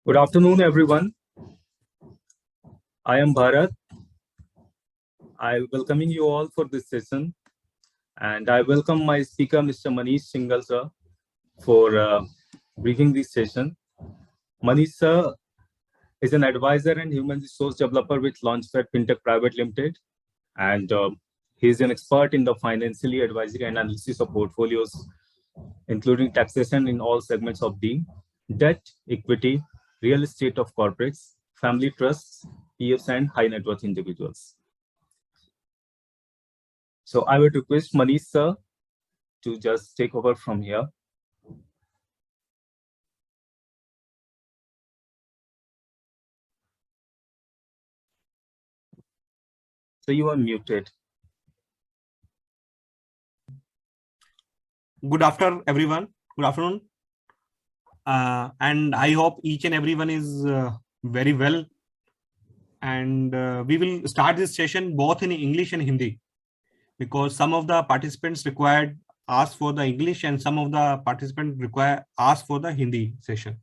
Good afternoon, everyone. I am Bharat. I welcoming you all for this session, and I welcome my speaker, Mr. Manish Singhal sir, for briefing this session. Manish sir is an advisor and human resource developer with Launchpad Fintech Private Limited, and he is an expert in the financially advisory and analysis of portfolios, including taxation in all segments of the debt, equity, real estate of corporates, family trusts, PFs, and high net worth individuals. So I would request Manish sir to just take over from here. So you are muted. Good afternoon, everyone. Good afternoon. And I hope each and everyone is very well. And we will start this session both in English and Hindi, because some of the participants required ask for the English and some of the participants require ask for the Hindi session.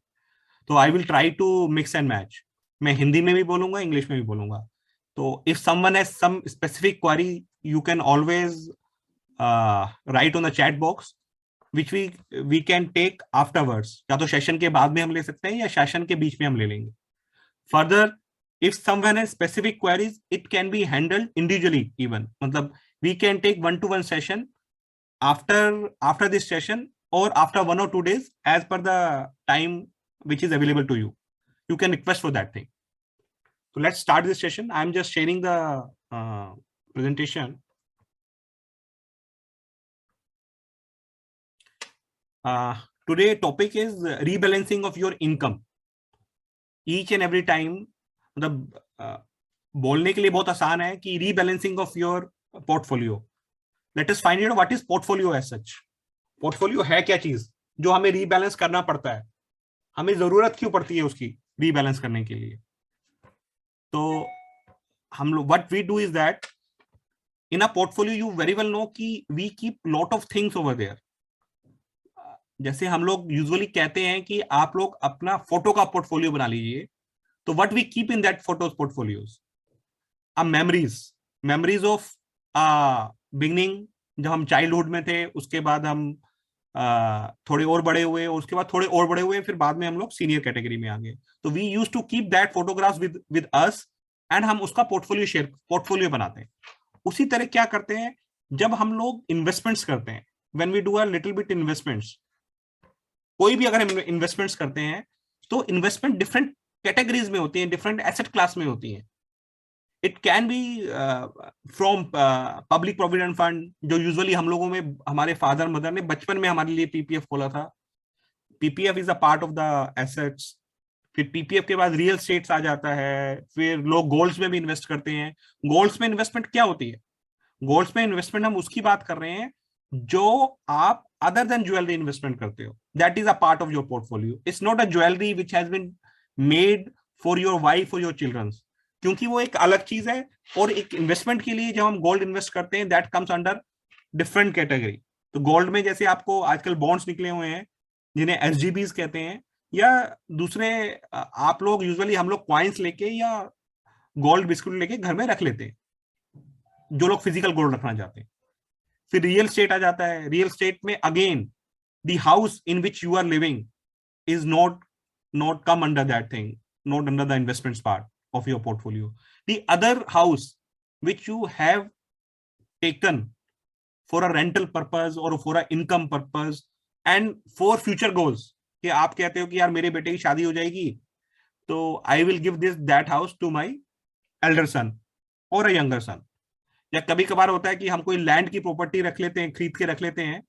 So I will try to mix and match. मैं हिंदी में भी बोलूंगा, English में भी बोलूंगा. So if someone has some specific query, you can always write on the chat box, which we can take afterwards. या तो session के बाद में हम ले सकते हैं या सेशन के बीच में हम ले लेंगे. Further, if someone has specific queries, it can be handled individually even. मतलब we can take one-to-one session after this session or after 1 or 2 days as per the time which is available to you. You can request for that thing. So let's start this session. I'm just sharing the presentation. Today topic is rebalancing of your income. Each and every time, मतलब बोलने के लिए बहुत आसान है कि rebalancing of your portfolio. Let us find out what is portfolio as such. Portfolio है क्या चीज जो हमें rebalance करना पड़ता है, हमें जरूरत क्यों पड़ती है उसकी rebalance करने के लिए. तो हम लोग what we do is that in a portfolio you very well know कि we keep lot of things over there. जैसे हम लोग यूजुअली कहते हैं कि आप लोग अपना फोटो का पोर्टफोलियो बना लीजिए, तो what we keep in that photos portfolios are memories of beginning, जब हम चाइल्डहुड में थे, उसके बाद हम थोड़े और बड़े हुए, उसके बाद थोड़े और बड़े हुए, फिर बाद में हम लोग सीनियर कैटेगरी में आ गए. तो we use to keep that photographs with us and हम उसका पोर्टफोलियो बनाते हैं. उसी तरह क्या करते हैं जब हम लोग इन्वेस्टमेंट्स करते हैं, when we do a little bit investments, कोई भी अगर हम इन्वेस्टमेंट्स करते हैं तो इन्वेस्टमेंट डिफरेंट कैटेगरीज में होती हैं, डिफरेंट एसेट क्लास में होती हैं. It can be from public provident fund, जो यूजुअली हम लोगों में हमारे फादर मदर ने बचपन में हमारे लिए पीपीएफ खोला था. PPF is a part of the assets. फिर पीपीएफ के बाद रियल एस्टेट्स आ जाता है. फिर लोग गोल्ड्स में भी इन्वेस्ट करते हैं. गोल्ड्स में इन्वेस्टमेंट क्या होती है? गोल्ड्स में इन्वेस्टमेंट हम उसकी बात कर रहे हैं जो आप other than jewelry investment करते हो. That is a part of your portfolio. It's not a jewelry which has been made for your wife or your children, क्योंकि वो एक अलग चीज है. और एक इन्वेस्टमेंट के लिए जब हम गोल्ड इन्वेस्ट करते हैं, that comes under different category. तो गोल्ड में जैसे आपको आजकल बॉन्ड्स निकले हुए हैं जिन्हें एसजीबीज कहते हैं, या दूसरे आप लोग यूजुअली हम लोग कॉइन्स लेके या गोल्ड बिस्कुट लेके घर में रख लेते हैं, जो लोग फिजिकल गोल्ड रखना चाहते हैं. फिर रियल स्टेट आ जाता है. रियल स्टेट में again the house in which you are living is not come under that thing, not under the investments part of your portfolio. The other house which you have taken for a rental purpose और for a income purpose and for future goals, कि आप कहते हो कि यार मेरे बेटे की शादी हो जाएगी तो I will give that house to my elder son और अ यंगर सन. या कभी कभार होता है कि हम कोई लैंड की प्रॉपर्टी रख लेते हैं, खरीद के रख लेते हैं,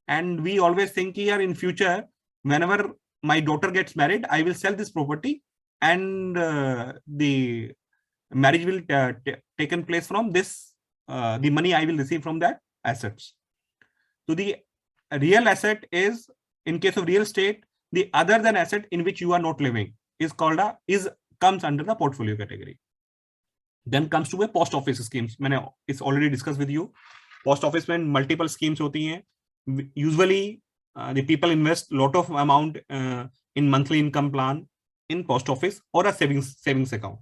एंड वी ऑलवेज थिंक कि यार in future whenever my daughter gets married I will sell this property and the marriage will taken place from this, the money I will receive from that assets. तो the real asset is, in case of real estate, the other than asset in which you are not living is comes under the portfolio category. Then comes to a post office schemes. मैंने it's already discussed with you. Post office में multiple schemes होती हैं. Usually the people invest lot of amount in monthly income plan. in post office or a savings account.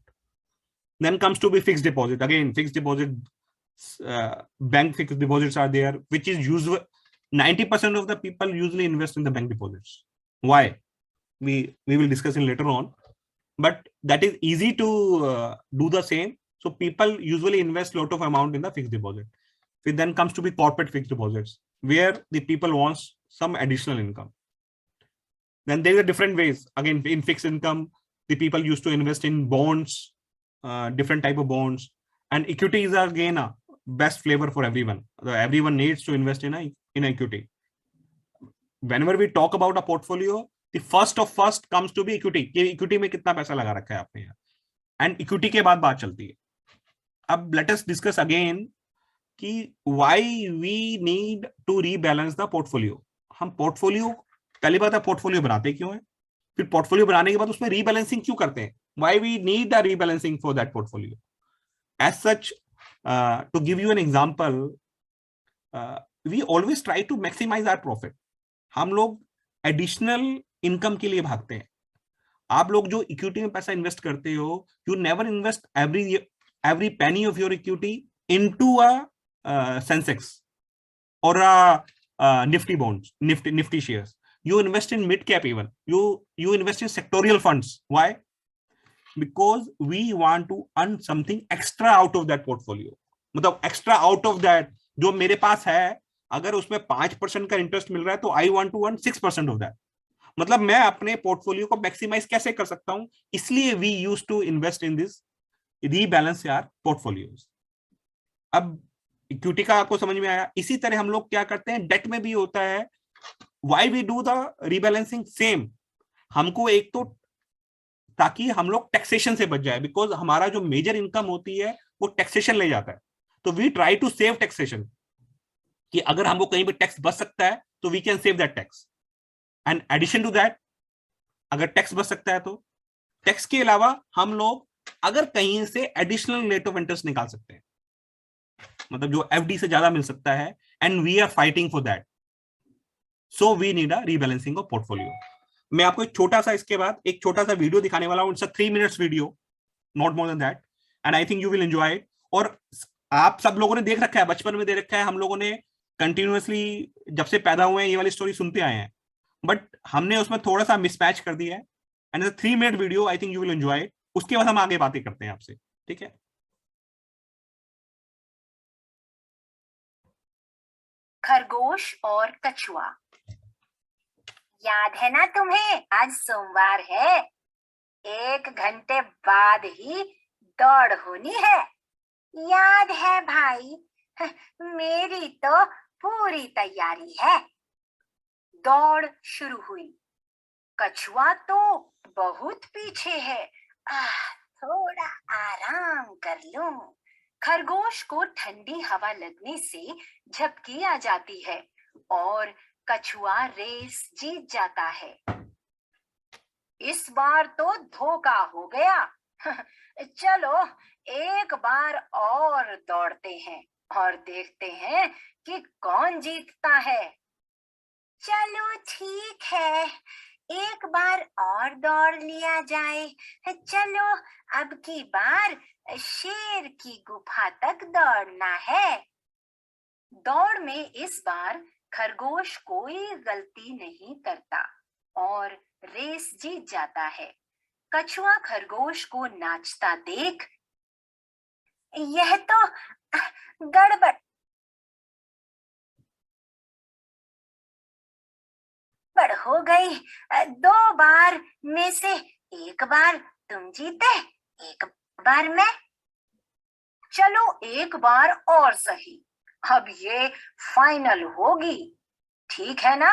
Then comes to be fixed deposit. Again, fixed deposit, bank fixed deposits are there, which is usual. 90% of the people usually invest in the bank deposits. Why? We will discuss it later on. But that is easy to do the same. So people usually invest a lot of amount in the fixed deposit. It then comes to be corporate fixed deposits, where the people wants some additional income. Then there are different ways. Again, in fixed income, the people used to invest in bonds, different type of bonds, and equity is again a best flavor for everyone. Everyone needs to invest in equity. Whenever we talk about a portfolio, the first comes to be equity. Equity में कितना पैसा लगा रखा है आपने यहाँ, and equity के बाद बात चलती है. अब let us discuss again कि why we need to rebalance the portfolio. हम पोर्टफोलियो, पहली बात है पोर्टफोलियो बनाते क्यों है, फिर पोर्टफोलियो बनाने के बाद उसमें रीबैलेंसिंग क्यों करते हैं, why we need a rebalancing for that portfolio. As such, to give you an example, we always try to maximize our profit. हम लोग एडिशनल इनकम के लिए भागते हैं. आप लोग जो इक्विटी में पैसा इन्वेस्ट करते हो, you never invest every penny of your equity into a Sensex or a Nifty bonds, Nifty shares. You invest in mid cap even. You invest in sectorial funds. Why? Because we want to earn something extra out of that portfolio. मतलब extra out of that जो मेरे पास है, अगर उसमें 5% का interest मिल रहा है तो I want to earn 6% of that. मतलब मैं अपने पोर्टफोलियो को मैक्सिमाइज कैसे कर सकता हूं, इसलिए we use to invest in this rebalance यार पोर्टफोलियोज. अब इक्विटी का आपको समझ में आया. इसी तरह हम लोग क्या करते हैं, डेट में भी होता है. Why we do the rebalancing? Same, हमको एक तो ताकि हम लोग टैक्सेशन से बच जाए, बिकॉज हमारा जो मेजर इनकम होती है वो टैक्सेशन ले जाता है. तो we try to save taxation, कि अगर हमको कहीं भी टैक्स बच सकता है तो we can save that tax. And addition to that, अगर टैक्स बच सकता है तो टैक्स के अलावा हम लोग अगर कहीं से एडिशनल रेट ऑफ इंटरेस्ट निकाल सकते हैं, मतलब जो एफडी से ज्यादा मिल सकता है, and we are fighting for that. So we need a rebalancing of portfolio. मैं आपको एक छोटा सा इसके बाद एक छोटा सा वीडियो दिखाने वाला हूं. It's a 3 minutes video, not more than that, and I think you will enjoy it. और आप सब लोगों ने देख रखा है, बचपन में दे रखा है, हम लोगों ने कंटिन्यूअसली जब से पैदा हुए हैं ये वाली स्टोरी सुनते आए हैं, बट हमने उसमें थोड़ा सा मिसमैच कर दिया है. And 3 minute video, I think you will enjoy it. उसके बाद हम आगे बातें करते हैं आपसे, ठीक है? खरगोश और कछुआ. याद है ना तुम्हें, आज सोमवार है, 1 घंटे बाद ही दौड़ होनी है. याद है भाई, मेरी तो पूरी तैयारी है. दौड़ शुरू हुई. कछुआ तो बहुत पीछे है. थोड़ा आराम कर लूं. खरगोश को ठंडी हवा लगने से झपकी आ जाती है और कछुआ रेस जीत जाता है. इस बार तो धोखा हो गया. चलो एक बार और दौड़ते हैं और देखते हैं कि कौन जीतता है. चलो ठीक है, एक बार और दौड़ लिया जाए. चलो अब की बार शेर की गुफा तक दौड़ना है. दौड़ में इस बार खरगोश कोई गलती नहीं करता और रेस जीत जाता है. कछुआ खरगोश को नाचता देख, यह तो गड़बड़ हो गई. 2 बार में से एक बार तुम जीते, एक बार मैं. चलो एक बार और सही, अब ये फाइनल होगी, ठीक है ना?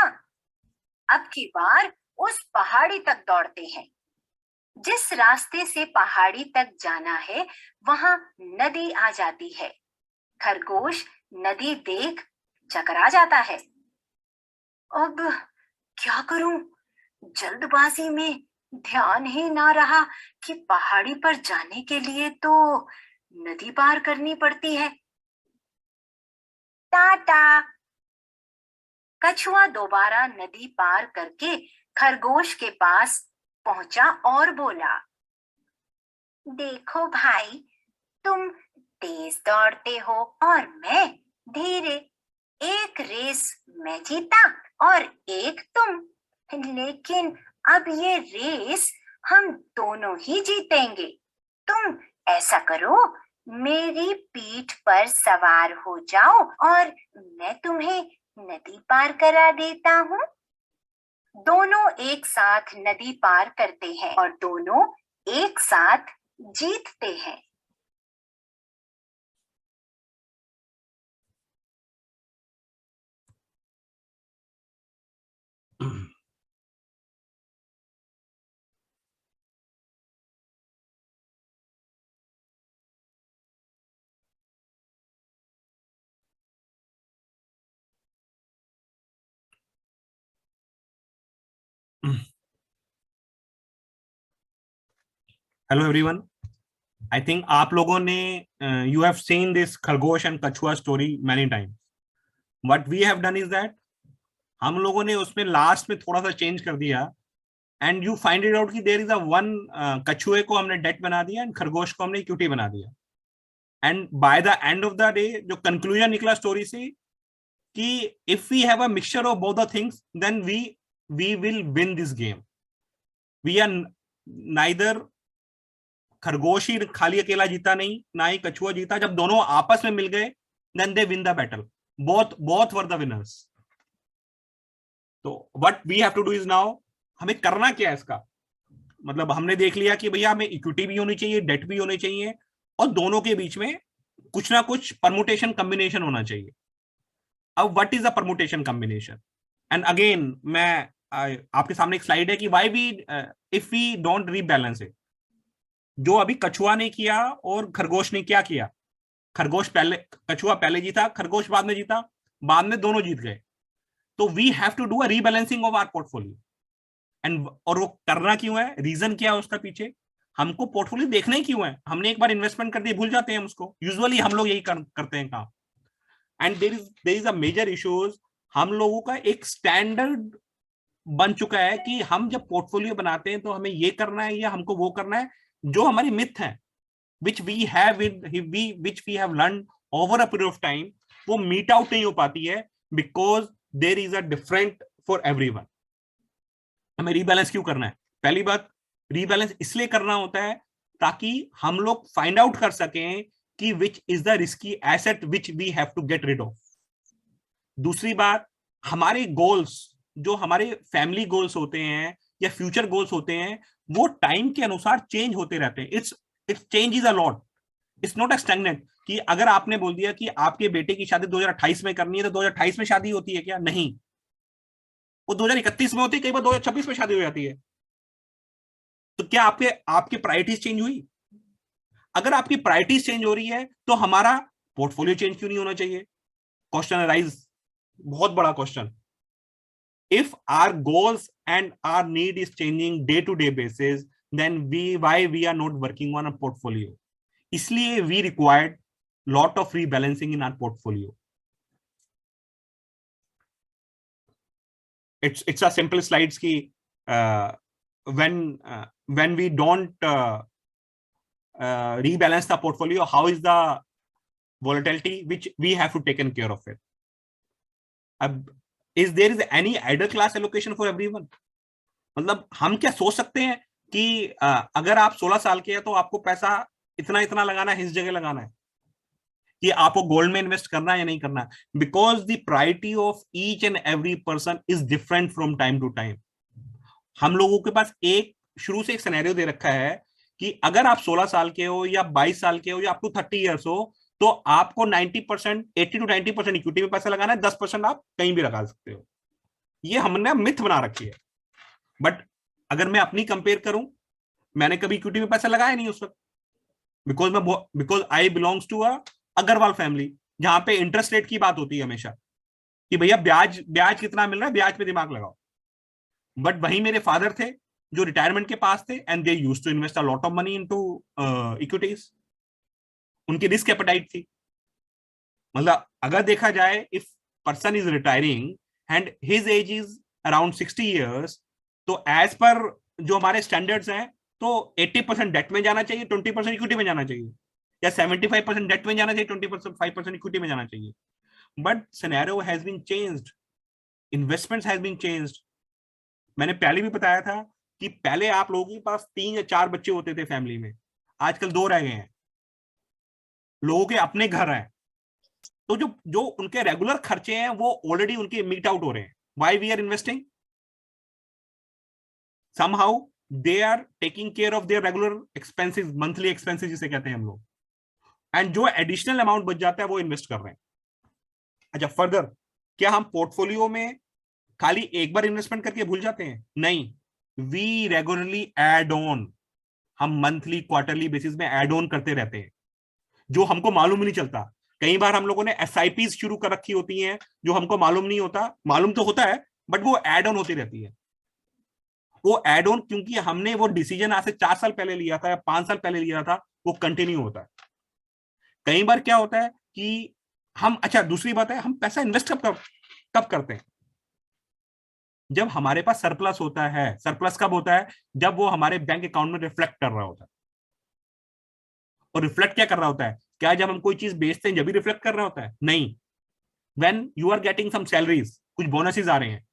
अब की बार उस पहाड़ी तक दौड़ते हैं. जिस रास्ते से पहाड़ी तक जाना है वहां नदी आ जाती है. खरगोश नदी देख चकरा जाता है. अब क्या करूं? जल्दबाजी में ध्यान ही ना रहा कि पहाड़ी पर जाने के लिए तो नदी पार करनी पड़ती है. टाटा. कछुआ दोबारा नदी पार करके खरगोश के पास पहुंचा और बोला, देखो भाई, तुम तेज दौड़ते हो और मैं धीरे। एक रेस मैं जीता और एक तुम, लेकिन अब ये रेस हम दोनों ही जीतेंगे। तुम ऐसा करो, मेरी पीठ पर सवार हो जाओ और मैं तुम्हें नदी पार करा देता हूँ। दोनों एक साथ नदी पार करते हैं और दोनों एक साथ जीतते हैं। हेलो एवरीवन, आई थिंक आप लोगों ने यू हैव सीन दिस खरगोश एंड कछुआ story many time. What we have done is that हम लोगों ने उसमें लास्ट में थोड़ा सा चेंज कर दिया and you find it out कि देयर इज अ वन कछुए को हमने डेट बना दिया एंड खरगोश को हमने इक्विटी बना दिया. And by the end of the day जो कंक्लूजन निकला स्टोरी से कि if we have a mixture of both the things then we will win this game. We are neither खरगोश ही खाली अकेला जीता नहीं, ना ही कछुआ जीता. जब दोनों आपस में मिल गए then they win the battle. Both were the winners. तो what we have to do is now, हमें करना क्या है इसका. मतलब हमने देख लिया कि भैया हमें इक्विटी भी होनी चाहिए, डेट भी होनी चाहिए और दोनों के बीच में कुछ ना कुछ परमुटेशन कॉम्बिनेशन होना चाहिए. अब what is the permutation combination. And again मैं आपके सामने एक स्लाइड है कि why we if we don't rebalance it. जो अभी कछुआ ने किया और खरगोश ने क्या किया, कछुआ पहले जीता, खरगोश बाद में जीता, बाद में दोनों जीत गए. तो we have to do a rebalancing of our portfolio. And और वो करना क्यों है, रीजन क्या है उसका पीछे, हमको पोर्टफोलियो देखना ही क्यों है. हमने एक बार इन्वेस्टमेंट कर दिया, भूल जाते हैं हम उसको. यूजुअली हम लोग यही करते हैं काम. And there is a major issues. हम लोगों का एक स्टैंडर्ड बन चुका है कि हम जब पोर्टफोलियो बनाते हैं तो हमें ये करना है या हमको वो करना है. जो हमारी मिथ है which we have which we have learned over a period of time, वो मीट आउट नहीं हो पाती है because there is a different for everyone. हमें रीबैलेंस क्यों करना है. पहली बात, रीबैलेंस इसलिए करना होता है ताकि हम लोग फाइंड आउट कर सकें कि which is the risky asset which we have to get rid of. दूसरी बात, हमारे गोल्स, जो हमारे फैमिली गोल्स होते हैं या फ्यूचर गोल्स होते हैं, वो टाइम के अनुसार चेंज होते रहते हैं. It's changes a lot. It's not stagnant कि अगर आपने बोल दिया कि आपके बेटे की शादी 2028 में करनी है तो 2028 में शादी होती है क्या? नहीं, वो 2031 में होती है, कई बार 2026 में शादी हो जाती है. तो क्या आपके प्रायोरिटीज चेंज हुई? अगर आपकी प्रायोरिटीज चेंज हो रही है तो हमारा पोर्टफोलियो चेंज क्यों नहीं होना चाहिए? क्वेश्चन अराइज, बहुत बड़ा question. If our goals and our need is changing day to day basis, then why we are not working on a portfolio? इसलिए we required lot of rebalancing in our portfolio. It's a simple slides ki when we don't rebalance the portfolio, how is the volatility which we have to taken care of it. अब is there is any idle class allocation for everyone? मतलब हम क्या सोच सकते हैं कि अगर आप 16 साल के हैं तो आपको पैसा इतना इतना लगाना है, इस जगह लगाना है, कि आपको गोल्ड में इन्वेस्ट करना है या नहीं करना है. Because the priority of each and every person is different from time to time. हम लोगों के पास एक शुरू से एक सिनेरियो दे रखा है कि अगर आप 16 साल के हो या 22 साल के हो या अप टू 30 ईयर्स हो तो आपको 90%, 80 to 90% इक्विटी में पैसा लगाना है, 10% आप कहीं भी लगा सकते हो. ये हमने मिथ बना रखी है. बट अगर मैं अपनी कंपेयर करूं, मैंने कभी इक्विटी में पैसा लगाया नहीं उस वक्त, because I belongs to a Agarwal family, जहां पे इंटरेस्ट रेट की बात होती है हमेशा कि भैया ब्याज कितना मिल रहा है, ब्याज पे दिमाग लगाओ. बट वही मेरे फादर थे जो रिटायरमेंट के पास थे and they used to invest a lot of money into equities. उनकी रिस्क एपेटाइट थी. मतलब अगर देखा जाए, if person is retiring and his age is around 60 years, तो एज पर जो हमारे स्टैंडर्ड्स हैं, तो 80% डेट में जाना चाहिए, 20% इक्विटी में जाना चाहिए, या 75% डेट में जाना चाहिए, 25% इक्विटी में जाना चाहिए. But scenario has been changed, investments has been changed. मैंने पहले भी बताया था कि पहले आप लोगों के पास 3 या 4 बच्चे होते थे फैमिली में, आजकल 2 रह गए हैं. लोगों के अपने घर हैं, तो जो जो उनके रेगुलर खर्चे हैं वो ऑलरेडी उनके मीट आउट हो रहे हैं. Why we are investing? somehow they are taking care of their regular expenses, monthly expenses जिसे कहते हैं हम लोग, एंड जो एडिशनल अमाउंट बच जाता है वो इन्वेस्ट कर रहे हैं. अच्छा, फर्दर क्या हम पोर्टफोलियो में खाली एक बार इन्वेस्टमेंट करके भूल जाते हैं? नहीं, वी रेगुलरली एड ऑन. हम मंथली क्वार्टरली बेसिस में एड ऑन करते रहते हैं, जो हमको मालूम ही नहीं चलता. कई बार हम लोगों ने SIPs शुरू कर रखी होती हैं जो हमको मालूम नहीं होता, मालूम तो होता है बट वो एड ऑन होती रहती है. वो एड ऑन क्योंकि हमने वो डिसीजन आज से 4 साल पहले लिया था या 5 साल पहले लिया था, वो कंटिन्यू होता है. कई बार क्या होता है कि हम, अच्छा दूसरी बात है, हम पैसा इन्वेस्ट कब करते हैं? जब हमारे पास सरप्लस होता है. सरप्लस कब होता है? जब वो हमारे बैंक अकाउंट में रिफ्लेक्ट कर रहा होता है. और रिफ्लेक्ट क्या कर रहा होता है? क्या जब हम कोई चीज बेचते हैं जब भी रिफ्लेक्ट कर रहा होता है? नहीं. When you are getting some salaries, कुछ बोनसेस आ रहे हैं,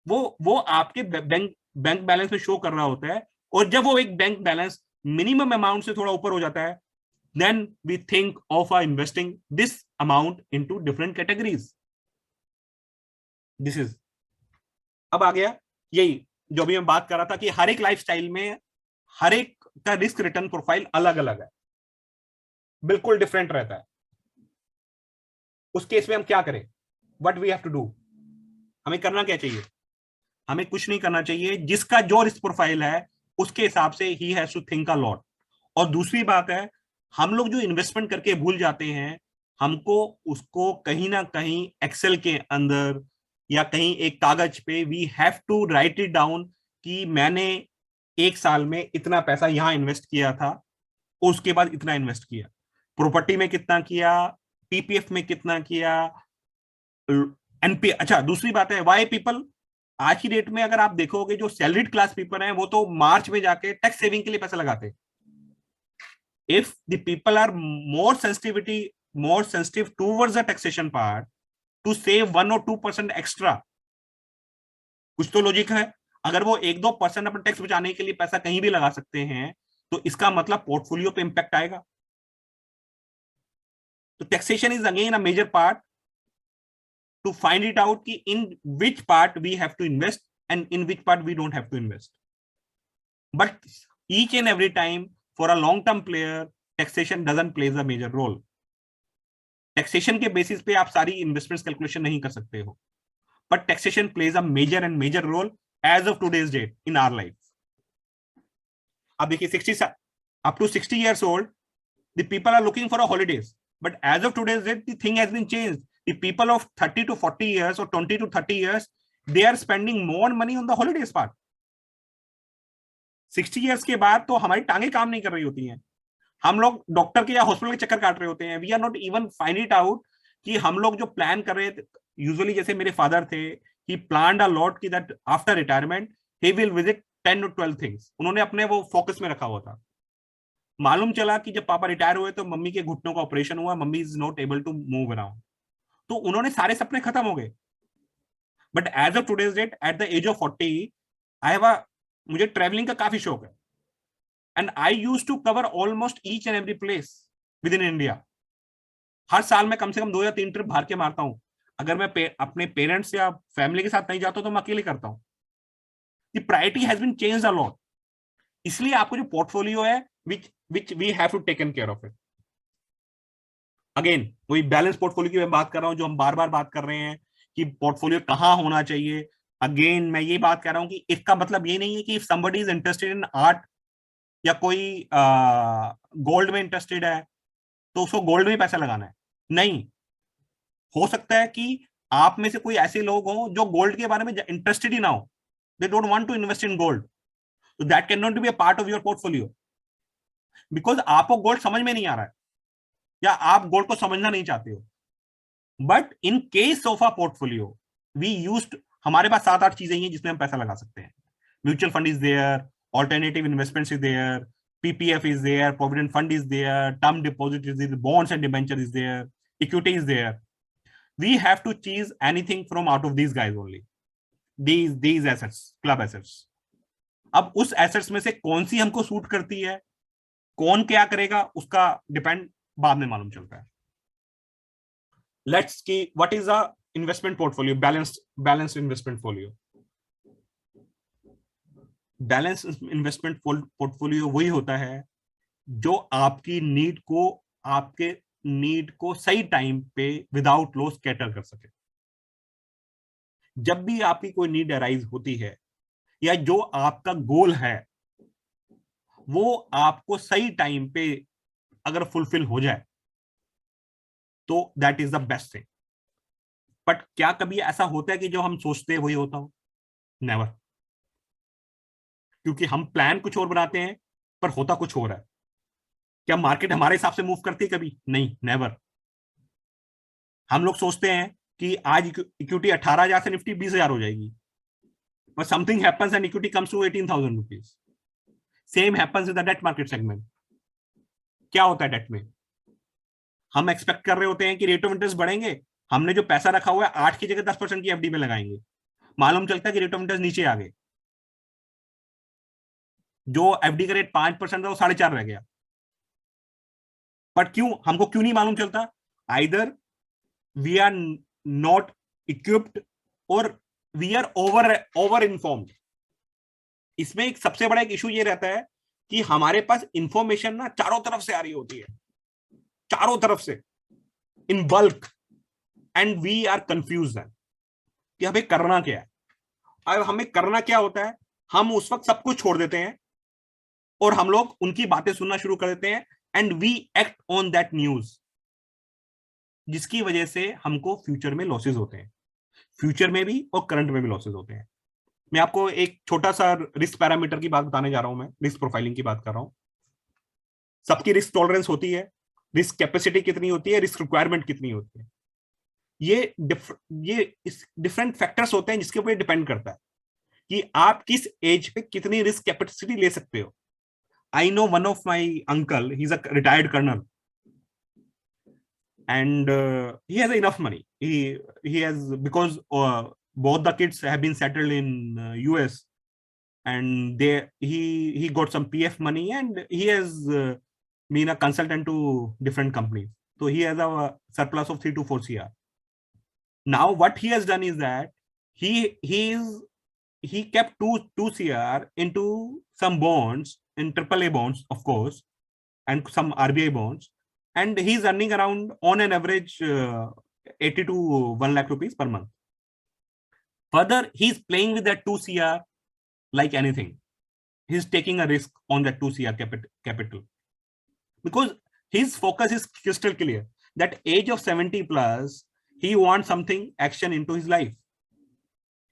वो आपके बैंक बैलेंस में शो कर रहा होता है. और जब वो एक बैंक बैलेंस मिनिमम अमाउंट से थोड़ा ऊपर हो जाता है, then we think of investing this amount into different categories. This is, अब आ गया यही जो भी मैं बात कर रहा था कि हर एक लाइफस्टाइल में हर एक का रिस्क रिटर्न प्रोफाइल अलग अलग है, बिल्कुल डिफरेंट रहता है. उस केस में हम क्या करें? What we have to do? हमें करना क्या चाहिए? हमें कुछ नहीं करना चाहिए. जिसका जो रिस्क प्रोफाइल है उसके हिसाब से ही has to think a lot. और दूसरी बात है, हम लोग जो इन्वेस्टमेंट करके भूल जाते हैं, हमको उसको कहीं ना कहीं एक्सेल के अंदर या कहीं एक कागज पे we have to write it down कि मैंने 1 साल में इतना पैसा यहां इन्वेस्ट किया था, उसके बाद इतना इन्वेस्ट किया, प्रॉपर्टी में कितना किया, PPF में कितना किया, NP. अच्छा, दूसरी बात है, वाई पीपल आज की डेट में अगर आप देखोगे जो सैलरीड क्लास पीपल हैं वो तो मार्च में जाके टैक्स सेविंग के लिए पैसा लगाते हैं. If the people are more sensitive towards the taxation part to save 1 or 2% extra, कुछ तो लॉजिक है. अगर वो 1-2% अपने टैक्स बचाने के लिए पैसा कहीं भी लगा सकते हैं तो इसका मतलब पोर्टफोलियो पे इंपैक्ट आएगा. तो taxation is again a major part to find it out कि in which part we have to invest and in which part we don't have to invest. But each and every time for a long term player taxation doesn't play a major role. Taxation के basis पे आप सारी investments calculation नहीं कर सकते हो, but taxation plays a major role as of today's date in our life. अब देखिए 60 up to 60 years old the people are looking for a holidays, but as of today's date the thing has been changed. The people of 30 to 40 years or 20 to 30 years, they are spending more money on the holidays part. 60 years के बाद तो हमारी टांगे काम नहीं कर रही होती हैं, हम लोग डॉक्टर के या हॉस्पिटल के चक्कर काट रहे होते हैं. We are not even find it out कि हम लोग जो प्लान कर रहे थे, यूजुअली जैसे मेरे फादर थे, ही प्लान्ड अ लॉट कि that after retirement he will visit 10 to 12 things. उन्होंने अपने वो फोकस में रखा हुआ था. मालूम चला कि जब पापा रिटायर हुए तो मम्मी के घुटनों का ऑपरेशन हुआ, mummy is not able to move around, तो उन्होंने सारे सपने खत्म हो गए. But as of today's date at the age of 40 I have मुझे ट्रैवलिंग का काफी शौक है, and I use to cover almost each and every place within India. हर साल में कम से कम 2 या 3 ट्रिप बाहर के मारता हूं. अगर मैं अपने पेरेंट्स या फैमिली के साथ नहीं जाता तो मैं अकेले करता हूं. The priority has been changed a lot. इसलिए आपको जो पोर्टफोलियो है which we have to taken care of it. Again वही बैलेंस पोर्टफोलियो की मैं बात कर रहा हूं जो हम बार बार बात कर रहे हैं कि पोर्टफोलियो कहां होना चाहिए. अगेन मैं ये बात कर रहा हूं कि इसका मतलब ये नहीं है कि if somebody is interested in art या कोई गोल्ड में इंटरेस्टेड है तो उसको गोल्ड में पैसा लगाना है. नहीं, हो सकता है कि आप में से कोई ऐसे लोग हों जो गोल्ड के बारे में इंटरेस्टेड ही ना हो, they don't want to invest in gold, so that cannot be a part of your portfolio because आपको गोल्ड समझ में नहीं आ रहा है या आप गोल्ड को समझना नहीं चाहते हो. But in case of a portfolio we used, हमारे पास 7-8 चीजें हैं जिसमें हम पैसा लगा सकते हैं. Mutual fund is there, alternative investments is there, PPF is there, provident fund is there, term deposit is there, bonds and debenture is there, equity is there. We have to choose anything from out of these guys only. These assets, club assets. अब उस assets में से कौन सी हमको suit करती है, कौन क्या करेगा, उसका डिपेंड बाद में मालूम चलता है. Let's see what is a investment portfolio, balanced investment portfolio. Balanced investment portfolio वही होता है जो आपकी आपके नीड को सही टाइम पे विदाउट लॉस कैटर कर सके. जब भी आपकी कोई नीड अराइज होती है या जो आपका गोल है वो आपको सही टाइम पे अगर फुलफिल हो जाए तो that is the best thing. But क्या कभी ऐसा होता है कि जो हम सोचते हैं वही होता हो? नेवर. क्योंकि हम प्लान कुछ और बनाते हैं पर होता कुछ और है. क्या मार्केट हमारे हिसाब से मूव करती है कभी? नहीं, नेवर. हम लोग सोचते हैं कि आज इक्विटी 18,000 से निफ्टी 20,000 हो जाएगी, but something happens and equity comes to 18,000 rupees. Same happens in the debt market segment. क्या होता है डेट में? हम एक्सपेक्ट कर रहे होते हैं कि रेट ऑफ इंटरेस्ट बढ़ेंगे, हमने जो पैसा रखा हुआ है 8 की जगह 10% की एफडी में लगाएंगे, मालूम चलता है कि रेट ऑफ इंटरेस्ट नीचे आ गए, जो एफडी का रेट 5% था वो 4.5 रह गया. बट क्यों? हमको क्यों नहीं मालूम चलता? Either we are not equipped और वी आर ओवर इन्फॉर्म्ड. इसमें एक सबसे बड़ा एक इशू ये रहता है कि हमारे पास इंफॉर्मेशन ना चारों तरफ से आ रही होती है, चारों तरफ से in bulk, and we are confused कि हमें करना क्या है. अब हमें करना क्या होता है, हम उस वक्त सब कुछ छोड़ देते हैं और हम लोग उनकी बातें सुनना शुरू कर देते हैं and we act on that news, जिसकी वजह से हमको फ्यूचर में लॉसेस होते हैं. फ्यूचर में भी और करंट में भी लॉसेस होते हैं. मैं आपको एक छोटा सा रिस्क पैरामीटर की बात बताने जा रहा हूं. मैं रिस्क प्रोफाइलिंग की बात कर रहा हूं. सबकी रिस्क टॉलरेंस होती है, रिस्क कैपेसिटी कितनी होती है, रिस्क रिक्वायरमेंट कितनी होती है. ये डिफरेंट फैक्टर्स होते हैं जिसके ऊपर डिपेंड करता है कि आप किस एज पे कितनी रिस्क कैपेसिटी ले सकते हो. I know one of my uncle, he's a retired colonel, and he has enough money. He has, because both the kids have been settled in US, and he got some PF money, and he has been a consultant to different companies. So he has a surplus of 3 to 4 CR. Now what he has done is that he kept 2 CR into some bonds, in AAA bonds, of course, and some RBI bonds, and he's earning around, on an average, 80 to 1 lakh rupees per month. Further, he's playing with that 2 CR like anything. He's taking a risk on that 2 CR capital because his focus is crystal clear. That age of 70 plus, he wants something action into his life,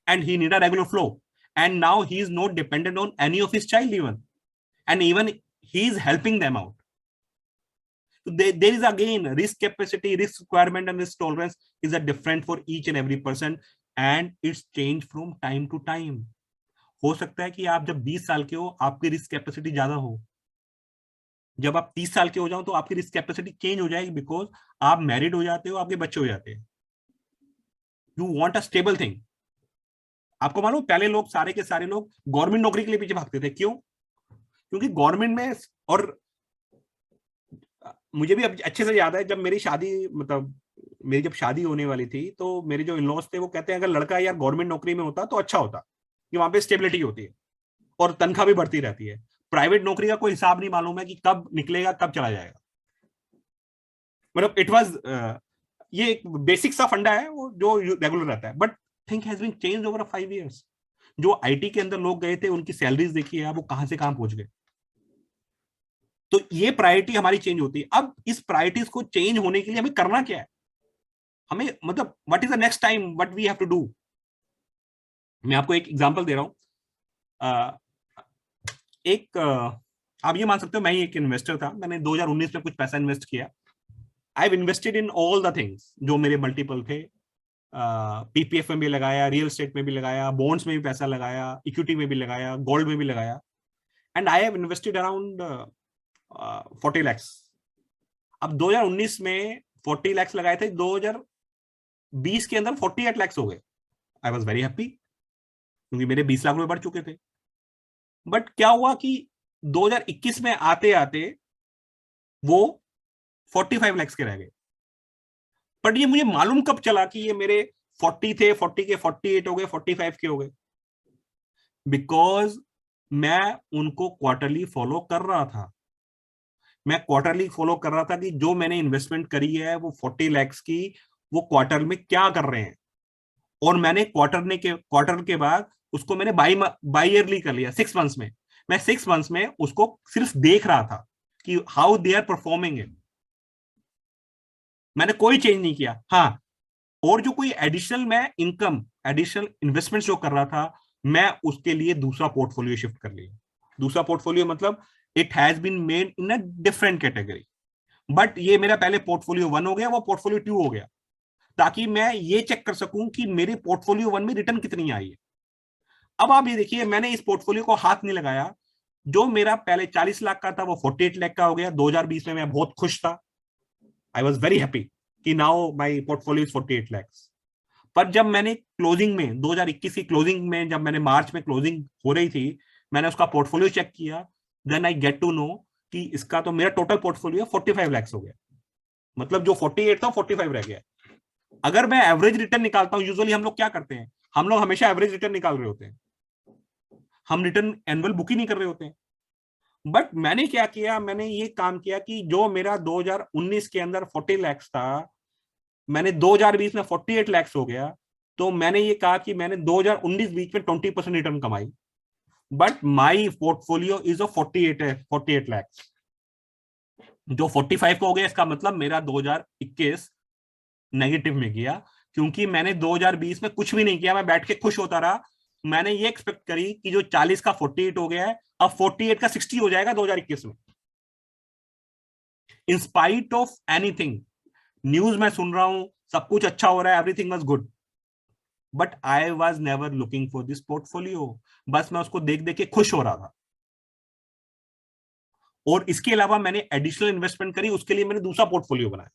and he need a regular flow. And now he is not dependent on any of his child even. And even he is helping them out. So there is again risk capacity, risk requirement, and risk tolerance is a different for each and every person, and it's changed from time to time. हो सकता है कि आप जब 20 साल के हो आपकी रिस्क कैपेसिटी ज्यादा हो, जब आप 30 साल के हो जाओ तो आपकी रिस्क कैपेसिटी चेंज हो जाएगी, बिकॉज आप मैरिड हो जाते हो, आपके बच्चे हो जाते हैं. You want a stable thing. आपको मालूम, पहले लोग सारे के सारे लोग गवर्नमेंट नौकरी के लिए पीछे भागते थे. क्यों? क्योंकि गवर्नमेंट में, और मुझे भी अब अच्छे से याद है जब मेरी शादी, मतलब मेरी जब शादी होने वाली थी तो मेरे जो इन-लॉज थे वो कहते हैं अगर लड़का यार गवर्नमेंट नौकरी में होता तो अच्छा होता, कि वहां पे स्टेबिलिटी होती है और तनख्वाह भी बढ़ती रहती है. प्राइवेट नौकरी का कोई हिसाब नहीं मालूम है कि कब निकलेगा कब चला जाएगा. मतलब इट वाज, ये एक बेसिक सा फंडा है वो जो रेगुलर रहता है. But thing has been changed over 5 years. जो आईटी के अंदर लोग गए थे उनकी सैलरीज देखिए वो कहां से कहां पहुंच गए. तो ये प्रायोरिटी हमारी चेंज होती है. अब इस प्रायोरिटीज को चेंज होने के लिए हमें करना क्या है, हमें मतलब what is the next time what we have to do. मैं आपको एक एग्जांपल दे रहा हूं. आप ये मान सकते हो मैं ही एक इन्वेस्टर था. मैंने 2019 में कुछ पैसा इन्वेस्ट किया. I have invested in all the things जो मेरे मल्टीपल थे. पीपीएफ में भी लगाया, रियल एस्टेट में भी लगाया, बॉन्ड्स में भी पैसा लगाया, इक्विटी में भी लगाया, गोल्ड में भी लगाया, and I have invested around 40 lakhs. अब 2019 में 40 lakhs लगाए थे, 2020 के अंदर 48 lakhs हो गए. आई वॉज वेरी हैप्पी क्योंकि मेरे 20 लाख रुपए बढ़ चुके थे. बट क्या हुआ कि 2021 में आते आते वो 45 lakhs के रह गए. बट ये मुझे मालूम कब चला कि ये मेरे 40 थे, 40 के 48 हो गए, 45 के हो गए? बिकॉज मैं उनको क्वार्टरली फॉलो कर रहा था. मैं क्वार्टरली फॉलो कर रहा था कि जो मैंने इन्वेस्टमेंट करी है वो 40 lakhs की, वो क्वार्टर में क्या कर रहे हैं. और मैंने क्वार्टर के बाद उसको मैंने बाई ईयरली कर लिया. 6 months में, मैं 6 months में उसको सिर्फ देख रहा था कि how they are performing it. मैंने कोई चेंज नहीं किया. हाँ, और जो कोई एडिशनल मैं इनकम, एडिशनल इन्वेस्टमेंट जो कर रहा था, मैं उसके लिए दूसरा पोर्टफोलियो शिफ्ट कर लिया. दूसरा पोर्टफोलियो मतलब it has been made in a different category. But ये मेरा पहले पोर्टफोलियो 1 हो गया, वो पोर्टफोलियो 2 हो गया, ताकि मैं ये चेक कर सकूं कि मेरे पोर्टफोलियो 1 में रिटर्न कितनी आई है. अब आप ये देखिए, मैंने इस पोर्टफोलियो को हाथ नहीं लगाया. जो मेरा पहले 40 लाख का था वो 48 लाख का हो गया. 2020 में मैं बहुत खुश था. आई वॉज वेरी हैप्पी कि नाउ माई पोर्टफोलियो 48 lakhs. पर जब मैंने क्लोजिंग में 2021 की क्लोजिंग में, जब मैंने मार्च में क्लोजिंग हो रही थी, मैंने उसका पोर्टफोलियो चेक किया, then I get to know कि इसका तो मेरा टोटल पोर्टफोलियो 45 lakhs हो गया. मतलब जो 48 था 45 रह गया. अगर मैं एवरेज रिटर्न निकालता हूं, यूजुअली हम लोग क्या करते हैं, हम लोग हमेशा एवरेज रिटर्न निकाल रहे होते हैं, हम रिटर्न एनुअल बुक ही नहीं कर रहे होते हैं. बट मैंने क्या किया, मैंने ये काम किया कि जो मेरा 2019 के अंदर 40 lakhs था, मैंने 2020 में 48 lakhs हो गया. तो मैंने ये कहा कि मैंने 2019 बीच में 20% रिटर्न कमाई. But my portfolio is a 48 lakhs. जो 45 हो गया, इसका मतलब मेरा 2021 नेगेटिव में गया, क्योंकि मैंने 2020 में कुछ भी नहीं किया, मैं बैठ के खुश होता रहा. मैंने ये एक्सपेक्ट करी कि जो 40 का 48 हो गया है, अब 48 का 60 हो जाएगा 2021 में. In spite of anything, news में सुन रहा हूं, सब कुछ अच्छा हो रहा है, everything was good, but I was never looking for this portfolio. बस मैं उसको देख देख के खुश हो रहा था. और इसके अलावा मैंने एडिशनल इन्वेस्टमेंट करी, उसके लिए मैंने दूसरा पोर्टफोलियो बनाया,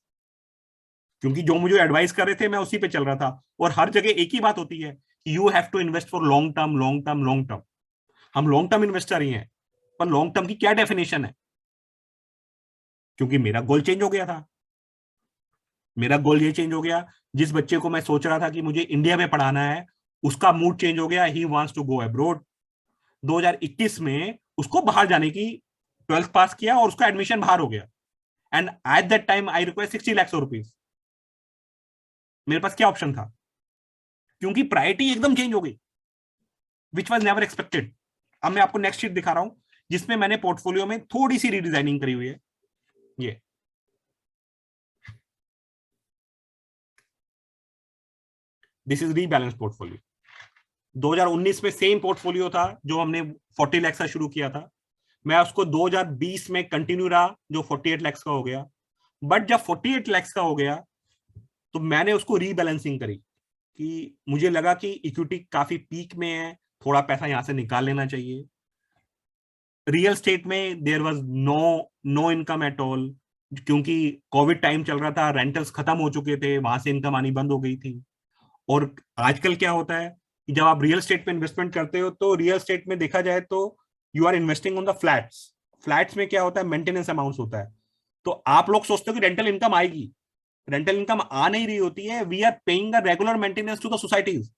क्योंकि जो मुझे एडवाइस कर रहे थे मैं उसी पे चल रहा था. और हर जगह एक ही बात होती है, you have to invest for long term, long term, long term. हम लॉन्ग टर्म इन्वेस्टर ही हैं, पर लॉन्ग टर्म की क्या डेफिनेशन है? क्योंकि मेरा गोल चेंज हो गया था. मेरा गोल ये चेंज हो गया, जिस बच्चे को मैं सोच रहा था कि मुझे इंडिया में पढ़ाना है, उसका मूड चेंज हो गया, he wants to go abroad. 2021 में उसको बाहर जाने की, 12th पास किया और उसका एडमिशन बाहर हो गया. And at that time I require 60 lakhs rupees. मेरे पास क्या ऑप्शन था? क्योंकि प्रायोरिटी एकदम चेंज हो गई, विच वॉज नेवर एक्सपेक्टेड. अब मैं आपको नेक्स्ट शीट दिखा रहा हूं, जिसमें मैंने पोर्टफोलियो में थोड़ी सी रीडिजाइनिंग करी हुई है. ये दिस इज रीबैलेंस पोर्टफोलियो. 2019 में सेम पोर्टफोलियो था जो हमने 40 lakhs का शुरू किया था. मैं उसको 2020 में कंटिन्यू रहा, जो 48 lakhs का हो गया. बट जब 48 lakhs का हो गया, तो मैंने उसको रीबैलेंसिंग करी कि मुझे लगा कि इक्विटी काफी पीक में है, थोड़ा पैसा यहां से निकाल लेना चाहिए. रियल स्टेट में there was no income at all, क्योंकि कोविड टाइम चल रहा था, रेंटल्स खत्म हो चुके थे, वहां से इनकम आनी बंद हो गई थी. और आजकल क्या होता है कि जब आप रियल स्टेट पे इन्वेस्टमेंट करते हो, तो रियल स्टेट में देखा जाए तो you are investing on the flats. Flats में क्या होता है, मेंटेनेंस अमाउंट होता है. तो आप लोग सोचते हो कि रेंटल इनकम आएगी, रेंटल इनकम आ नहीं रही होती है. We are paying the regular maintenance to the societies.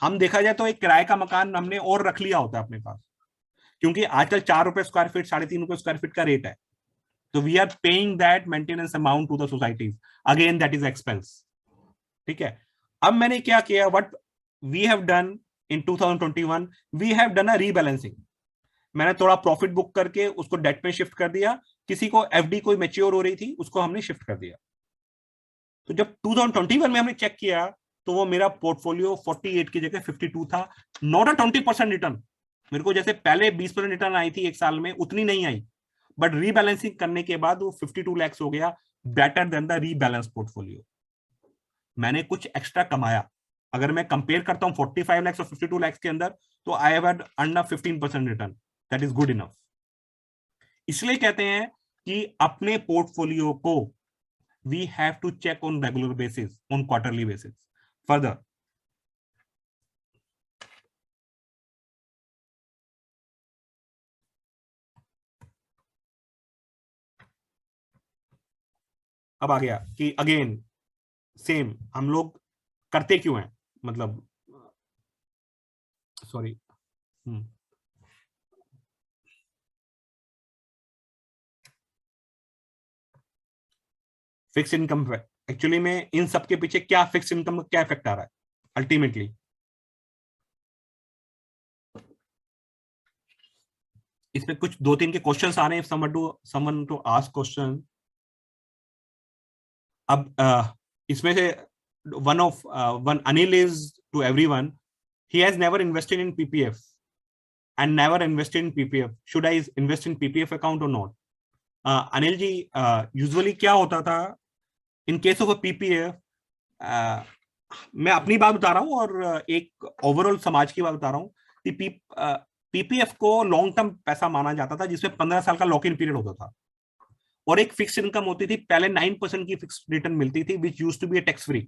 हम देखा जाए तो एक किराए का मकान हमने और रख लिया होता है अपने पास, क्योंकि आजकल 4 रुपए स्क्वायर फीट, 3.5 रुपए स्क्वायर फीट का रेट है. तो we are paying that maintenance amount to the societies. Again that is expense. ठीक है. अब मैंने क्या किया, what we have done in 2021, we have done a rebalancing. मैंने थोड़ा प्रॉफिट बुक करके उसको डेट में शिफ्ट कर दिया. किसी को एफडी कोई मैच्योर हो रही थी, उसको हमने शिफ्ट कर दिया. तो जब 2021 में हमने चेक किया, तो वो मेरा पोर्टफोलियो 48 की जगह 52 था. Not a 20% return. मेरे को जैसे पहले 20% रिटर्न आई थी एक साल में, उतनी नहीं आई, बट रीबैलेंसिंग करने के बाद वो 52 lakhs हो गया. Better than the rebalance portfolio. मैंने कुछ एक्स्ट्रा कमाया. अगर मैं कंपेयर करता हूं 45 लाख और 52 लाख के अंदर, तो I have earn 15% return, that is good enough. इसलिए कहते हैं कि अपने पोर्टफोलियो को we have to check on regular basis, on quarterly basis. Further, अब आ गया कि अगेन सेम हम लोग करते क्यों हैं, मतलब सॉरी फिक्स इनकम पे एक्चुअली में इन सब के पीछे क्या फिक्स इनकम का क्या इफेक्ट आ रहा है अल्टीमेटली। इसमें कुछ 2-3 के क्वेश्चंस आ रहे हैं, समवन टू आस्क क्वेश्चन। अब इसमें से one Anil is to everyone, he has never invested in PPF and never invested in PPF. Should I invest in PPF account or not? Anil ji, usually क्या होता था in case of a PPF, मैं अपनी बात बता रहा हूँ और एक ओवरऑल समाज की बात बता रहा हूँ कि PPF को लॉन्ग टर्म पैसा माना जाता था, जिसमें 15 साल का लॉक इन पीरियड होता था और एक फिक्स इनकम होती थी। पहले 9% की फिक्स रिटर्न मिलती थी, which used to be tax free.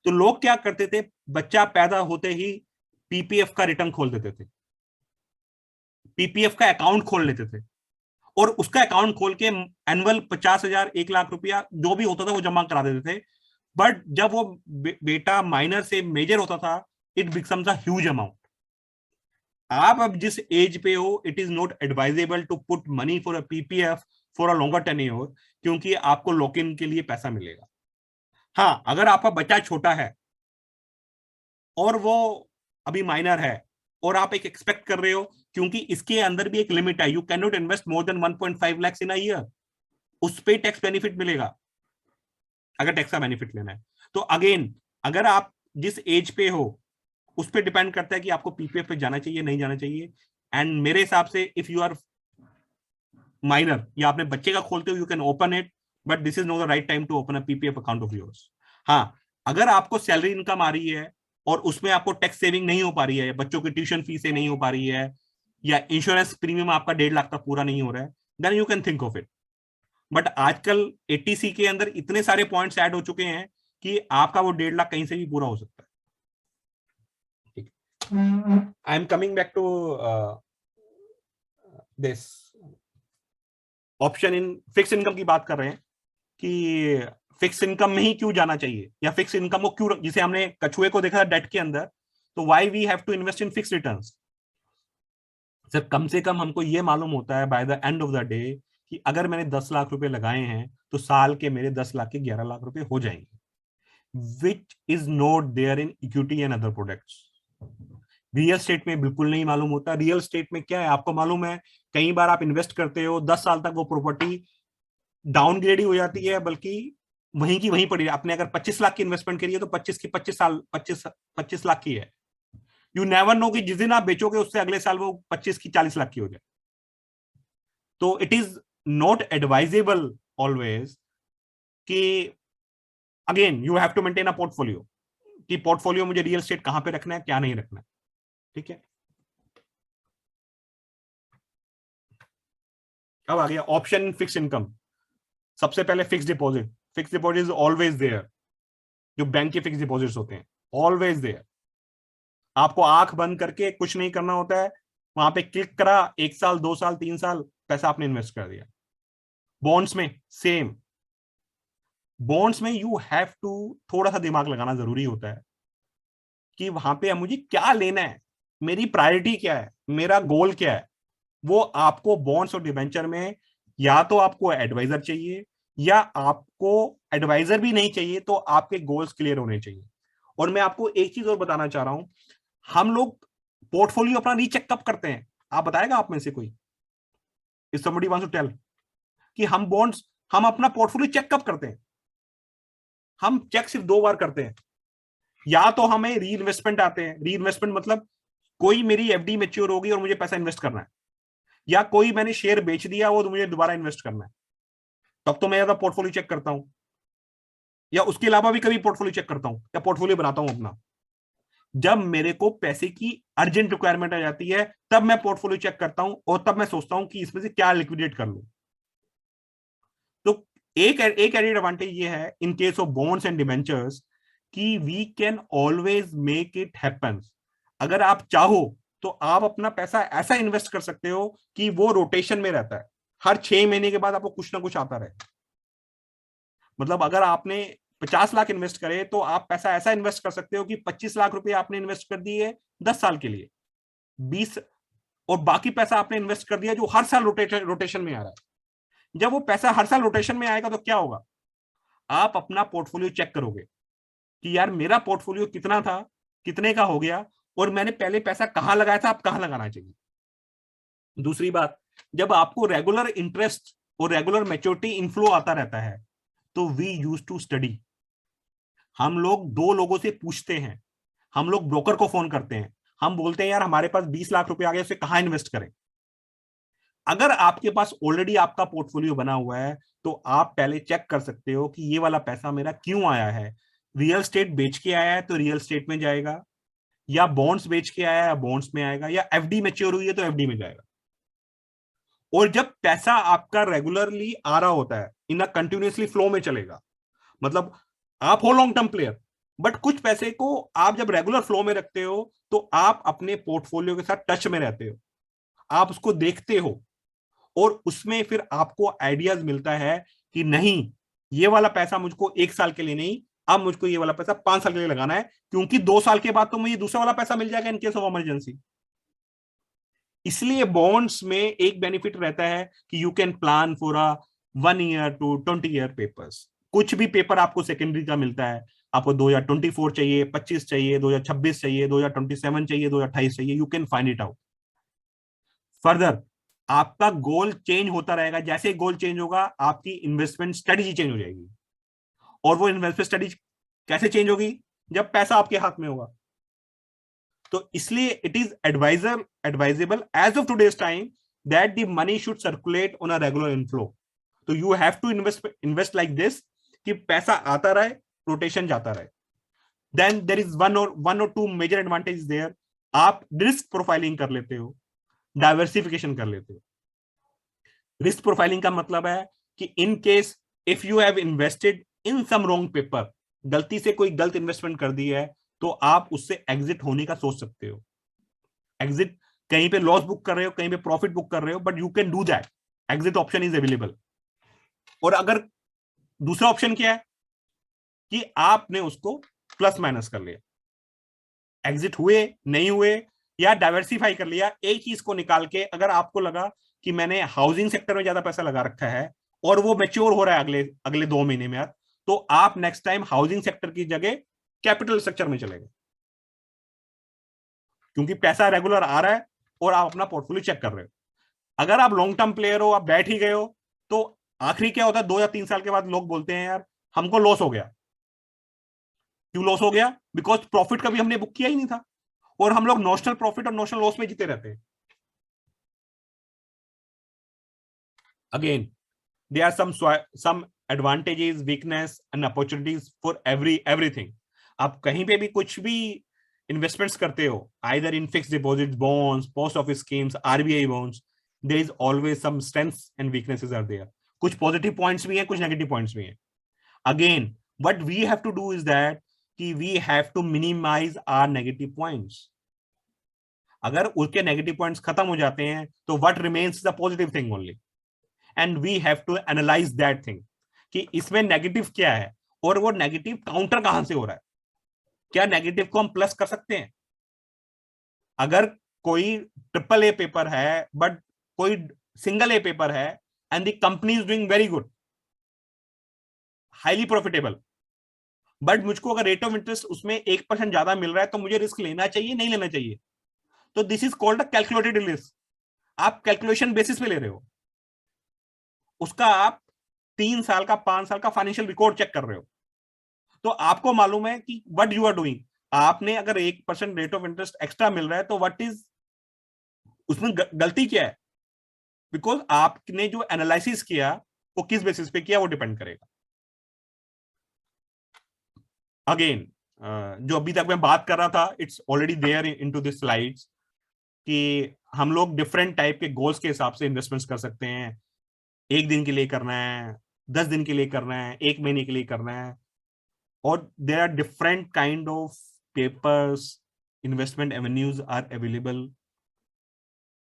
तो लोग क्या करते थे, बच्चा पैदा होते ही पीपीएफ का रिटर्न खोल देते थे, पीपीएफ का अकाउंट खोल लेते थे और उसका अकाउंट खोल के एनुअल 50,000 1 लाख रुपया जो भी होता था वो जमा करा देते थे। बट जब वो बेटा माइनर से मेजर होता था, it becomes a huge amount. आप अब जिस एज पे हो, it is not advisable to put money for a PPF for a longer tenure, क्योंकि आपको लॉक इन के लिए पैसा मिलेगा। हाँ, अगर आपका बच्चा छोटा है और वो अभी माइनर है और आप एक एक्सपेक्ट कर रहे हो, क्योंकि इसके अंदर भी एक लिमिट है, you can not invest more than 1.5 lakh in a year, उस पे टैक्स बेनिफिट मिलेगा अगर टैक्स का बेनिफिट लेना है। तो अगेन, अगर आप जिस एज पे हो उस पे डिपेंड करता है कि आपको पीपीएफ पे जाना चाहिए नहीं जाना चाहिए। एंड मेरे हिसाब से इफ यू आर माइनर या अपने बच्चे का खोलते हो, you can open it, but this is not the right time to open a PPF account of yours. हाँ, अगर आपको सैलरी इनकम आ रही है और उसमें आपको टैक्स सेविंग नहीं हो पा रही है, बच्चों की ट्यूशन फीस नहीं हो पा रही है, या इंश्योरेंस प्रीमियम आपका 1.5 लाख तक पूरा नहीं हो रहा है, then you can think of it. But आजकल एटीसी के अंदर इतने सारे पॉइंट्स ऐड हो चुके हैं कि आपका वो 1.5 लाख कहीं से भी पूरा हो सकता है। I am coming back to this option in fix income की बात कर रहे हैं कि फिक्स इनकम में ही क्यों जाना चाहिए, या फिक्स इनकम को क्यों, जिसे हमने कछुए को देखा था डेट के अंदर, तो why we have to invest in fix returns. Sir, कम से कम हमको ये मालूम होता है by the end of the day कि अगर मैंने 10 लाख रुपए लगाए हैं तो साल के मेरे 10 लाख के 11 लाख रुपए हो जाएंगे, which is not there in equity and other products. Real estate में बिल्कुल नहीं मालूम होता। रियल स्टेट में क्या है, आपको मालूम है, कई बार आप इन्वेस्ट करते हो, 10 साल तक वो प्रॉपर्टी डाउनग्रेड ही हो जाती है, बल्कि वहीं की वहीं पड़ी। आपने अगर 25 लाख की इन्वेस्टमेंट करी है तो 25 की 25 लाख की है। यू नेवर नो कि जिस दिन आप बेचोगे उससे अगले साल वो 25 की 40 लाख की हो जाए। तो it is not advisable always कि again you have to maintain a portfolio, कि पोर्टफोलियो मुझे रियल एस्टेट कहां पे रखना है, क्या नहीं रखना है। ठीक है, अब आ गया ऑप्शन इन फिक्स इनकम। सबसे पहले fix deposit. Fix deposit is always there, जो बैंक के फिक्स डिपॉजिट्स होते हैं, ऑलवेज देयर। आपको आंख बंद करके कुछ नहीं करना होता है, वहां पे क्लिक करा, 1 साल 2 साल 3 साल पैसा आपने इन्वेस्ट कर दिया। बॉन्ड्स में सेम, बॉन्ड्स में यू हैव टू थोड़ा सा दिमाग लगाना जरूरी होता है कि वहां पे मुझे क्या लेना है, मेरी प्रायोरिटी क्या है, मेरा गोल क्या है। वो आपको बॉन्ड्स और डिबेंचर में या तो आपको एडवाइजर चाहिए, या आपको एडवाइजर भी नहीं चाहिए तो आपके गोल्स क्लियर होने चाहिए। और मैं आपको एक चीज और बताना चाह रहा हूं, हम लोग पोर्टफोलियो अपना रीचेक कब करते हैं, आप बताएगा आप में से कोई, if somebody wants to tell, कि हम बॉन्ड्स, हम अपना पोर्टफोलियो चेक कब करते हैं? हम चेक सिर्फ 2 बार करते हैं। या तो हमें री इन्वेस्टमेंट आते हैं, री इन्वेस्टमेंट मतलब कोई मेरी एफडी मैच्योर होगी और मुझे पैसा इन्वेस्ट करना है, या कोई मैंने शेयर बेच दिया वो तो मुझे दोबारा इन्वेस्ट करना है, तब तो मैं ज्यादा पोर्टफोलियो चेक करता हूं। या उसके अलावा भी कभी पोर्टफोलियो चेक करता हूं या पोर्टफोलियो बनाता हूं अपना। जब मेरे को पैसे की अर्जेंट रिक्वायरमेंट आ जाती है तब मैं पोर्टफोलियो चेक करता हूं और तब मैं सोचता हूं कि इसमें से क्या लिक्विडेट कर लूं। तो एक एडेड एडवांटेज ये है in case of bonds and debentures कि we can always make it happen. अगर आप चाहो तो आप अपना पैसा ऐसा इन्वेस्ट कर सकते हो कि वो रोटेशन में रहता है, हर 6 महीने के बाद आपको कुछ ना कुछ आता रहे। मतलब अगर आपने 50 लाख इन्वेस्ट करे तो आप पैसा ऐसा इन्वेस्ट कर सकते हो कि 25 लाख रुपए आपने इन्वेस्ट कर दिए 10 साल के लिए, 20, और बाकी पैसा आपने इन्वेस्ट कर दिया जो हर साल रोटेशन में आ रहा है। जब वो पैसा हर साल रोटेशन में आएगा तो क्या होगा, आप अपना पोर्टफोलियो चेक करोगे कि यार मेरा पोर्टफोलियो कितना था, कितने का हो गया, और मैंने पहले पैसा कहां लगाया था, अब कहां लगाना चाहिए। दूसरी बात, जब आपको रेगुलर इंटरेस्ट और रेगुलर मैच्योरिटी इनफ्लो आता रहता है तो वी यूज टू स्टडी। हम लोग 2 लोगों से पूछते हैं, हम लोग ब्रोकर को फोन करते हैं, हम बोलते हैं यार हमारे पास 20 लाख रुपए आ गए, उसे कहां इन्वेस्ट करें। अगर आपके पास ऑलरेडी आपका पोर्टफोलियो बना हुआ है तो आप पहले चेक कर सकते हो कि ये वाला पैसा मेरा क्यों आया है। रियल स्टेट बेच के आया है तो रियल स्टेट में जाएगा, या बॉन्ड्स बेच के आया है बॉन्ड्स में आएगा, या एफडी मैच्योर हुई है तो एफडी में जाएगा। और जब पैसा आपका रेगुलरली आ रहा होता है, इन अ कंटिन्यूअसली फ्लो में चलेगा, मतलब आप हो लॉन्ग टर्म प्लेयर, बट कुछ पैसे को आप जब रेगुलर फ्लो में रखते हो तो आप अपने पोर्टफोलियो के साथ टच में रहते हो, आप उसको देखते हो, और उसमें फिर आपको आइडियाज मिलता है कि नहीं, ये वाला पैसा मुझको 1 साल के लिए नहीं, अब मुझको ये वाला पैसा 5 साल के लिए लगाना है, क्योंकि 2 साल के बाद तो मुझे दूसरा वाला पैसा मिल जाएगा इन केस ऑफ इमरजेंसी। इसलिए बॉन्ड्स में एक बेनिफिट रहता है कि you can plan for a 1 year to 20 year papers. कुछ भी पेपर आपको सेकेंडरी का मिलता है, आपको 2024 चाहिए, 25 चाहिए, 2026 चाहिए, 2027 चाहिए, 2028 चाहिए, you can find it out. Further आपका गोल चेंज होता रहेगा, जैसे गोल चेंज होगा आपकी इन्वेस्टमेंट स्ट्रेटजी चेंज हो जाएगी। और वो इन्वेस्टमेंट स्ट्रेटजी कैसे चेंज होगी, जब पैसा आपके हाथ में होगा। तो इसलिए it is advisable as of today's time that the money should circulate on a regular inflow. तो you have to invest like this कि पैसा आता रहे, रोटेशन जाता रहे। देन देयर इज वन और टू मेजर एडवांटेज देयर। आप risk profiling कर लेते हो, डाइवर्सिफिकेशन कर लेते हो। रिस्क प्रोफाइलिंग का मतलब है कि in case if you have invested in some wrong paper, गलती से कोई गलत इन्वेस्टमेंट कर दी है, तो आप उससे एग्जिट होने का सोच सकते हो। एग्जिट, कहीं पे लॉस बुक कर रहे हो, कहीं पे प्रॉफिट बुक कर रहे हो, but you can do that, exit option is available. और अगर दूसरा ऑप्शन क्या है कि आपने उसको प्लस माइनस कर लिया, एग्जिट हुए नहीं हुए, या डाइवर्सिफाई कर लिया। एक चीज को निकाल के, अगर आपको लगा कि मैंने हाउसिंग सेक्टर में ज्यादा पैसा लगा रखा है और वो मैच्योर हो रहा है अगले अगले 2 महीने में, तो आप नेक्स्ट टाइम हाउसिंग सेक्टर की जगह कैपिटल स्ट्रक्चर में चले गए, क्योंकि पैसा रेगुलर आ रहा है और आप अपना पोर्टफोलियो चेक कर रहे हो। अगर आप लॉन्ग टर्म प्लेयर हो, आप बैठ ही गए हो, तो आखिरी क्या होता है, 2 या 3 साल के बाद लोग बोलते हैं यार हमको लॉस हो गया। क्यों लॉस हो गया? बिकॉज प्रॉफिट कभी हमने बुक किया ही नहीं था, और हम लोग नोशनल प्रॉफिट और नोशनल लॉस में जीते रहते हैं। Again there are some advantages, weakness and opportunities for everything. आप कहीं पे भी कुछ भी इन्वेस्टमेंट्स करते हो, either in fixed deposits, bonds, post office schemes, RBI bonds, there is always some strengths and weaknesses are there. कुछ पॉजिटिव पॉइंट्स भी हैं, कुछ नेगेटिव पॉइंट्स भी हैं। Again what we have to do is that कि we have to minimize our negative points. अगर उसके negative points खत्म हो जाते हैं तो what remains is a positive thing only. And we have to analyse that thing कि इसमें नेगेटिव क्या है और वो नेगेटिव काउंटर कहां से हो रहा है। क्या नेगेटिव को हम प्लस कर सकते हैं? अगर कोई ट्रिपल ए पेपर है बट कोई सिंगल ए पेपर है and the company is doing very good, highly profitable, but मुझको अगर रेट ऑफ इंटरेस्ट उसमें 1% ज्यादा मिल रहा है तो मुझे रिस्क लेना चाहिए नहीं लेना चाहिए? तो this is called a calculated risk. आप कैलकुलेशन बेसिस पे ले रहे हो, उसका आप 3 साल का 5 साल का फाइनेंशियल रिकॉर्ड चेक कर रहे हो, तो आपको मालूम है कि व्हाट यू आर डूइंग। आपने अगर 1% रेट ऑफ इंटरेस्ट एक्स्ट्रा मिल रहा है तो व्हाट इज उसमें गलती क्या है? बिकॉज आपने जो एनालिसिस किया वो किस बेसिस पे किया वो डिपेंड करेगा। अगेन जो अभी तक मैं बात कर रहा था, it's already there into this slides, कि हम लोग डिफरेंट टाइप के गोल्स के हिसाब से इन्वेस्टमेंट्स कर सकते हैं। 1 दिन के लिए करना है, 10 दिन के लिए करना है, 1 महीने के लिए करना है, और there are different kind of papers, investment avenues are available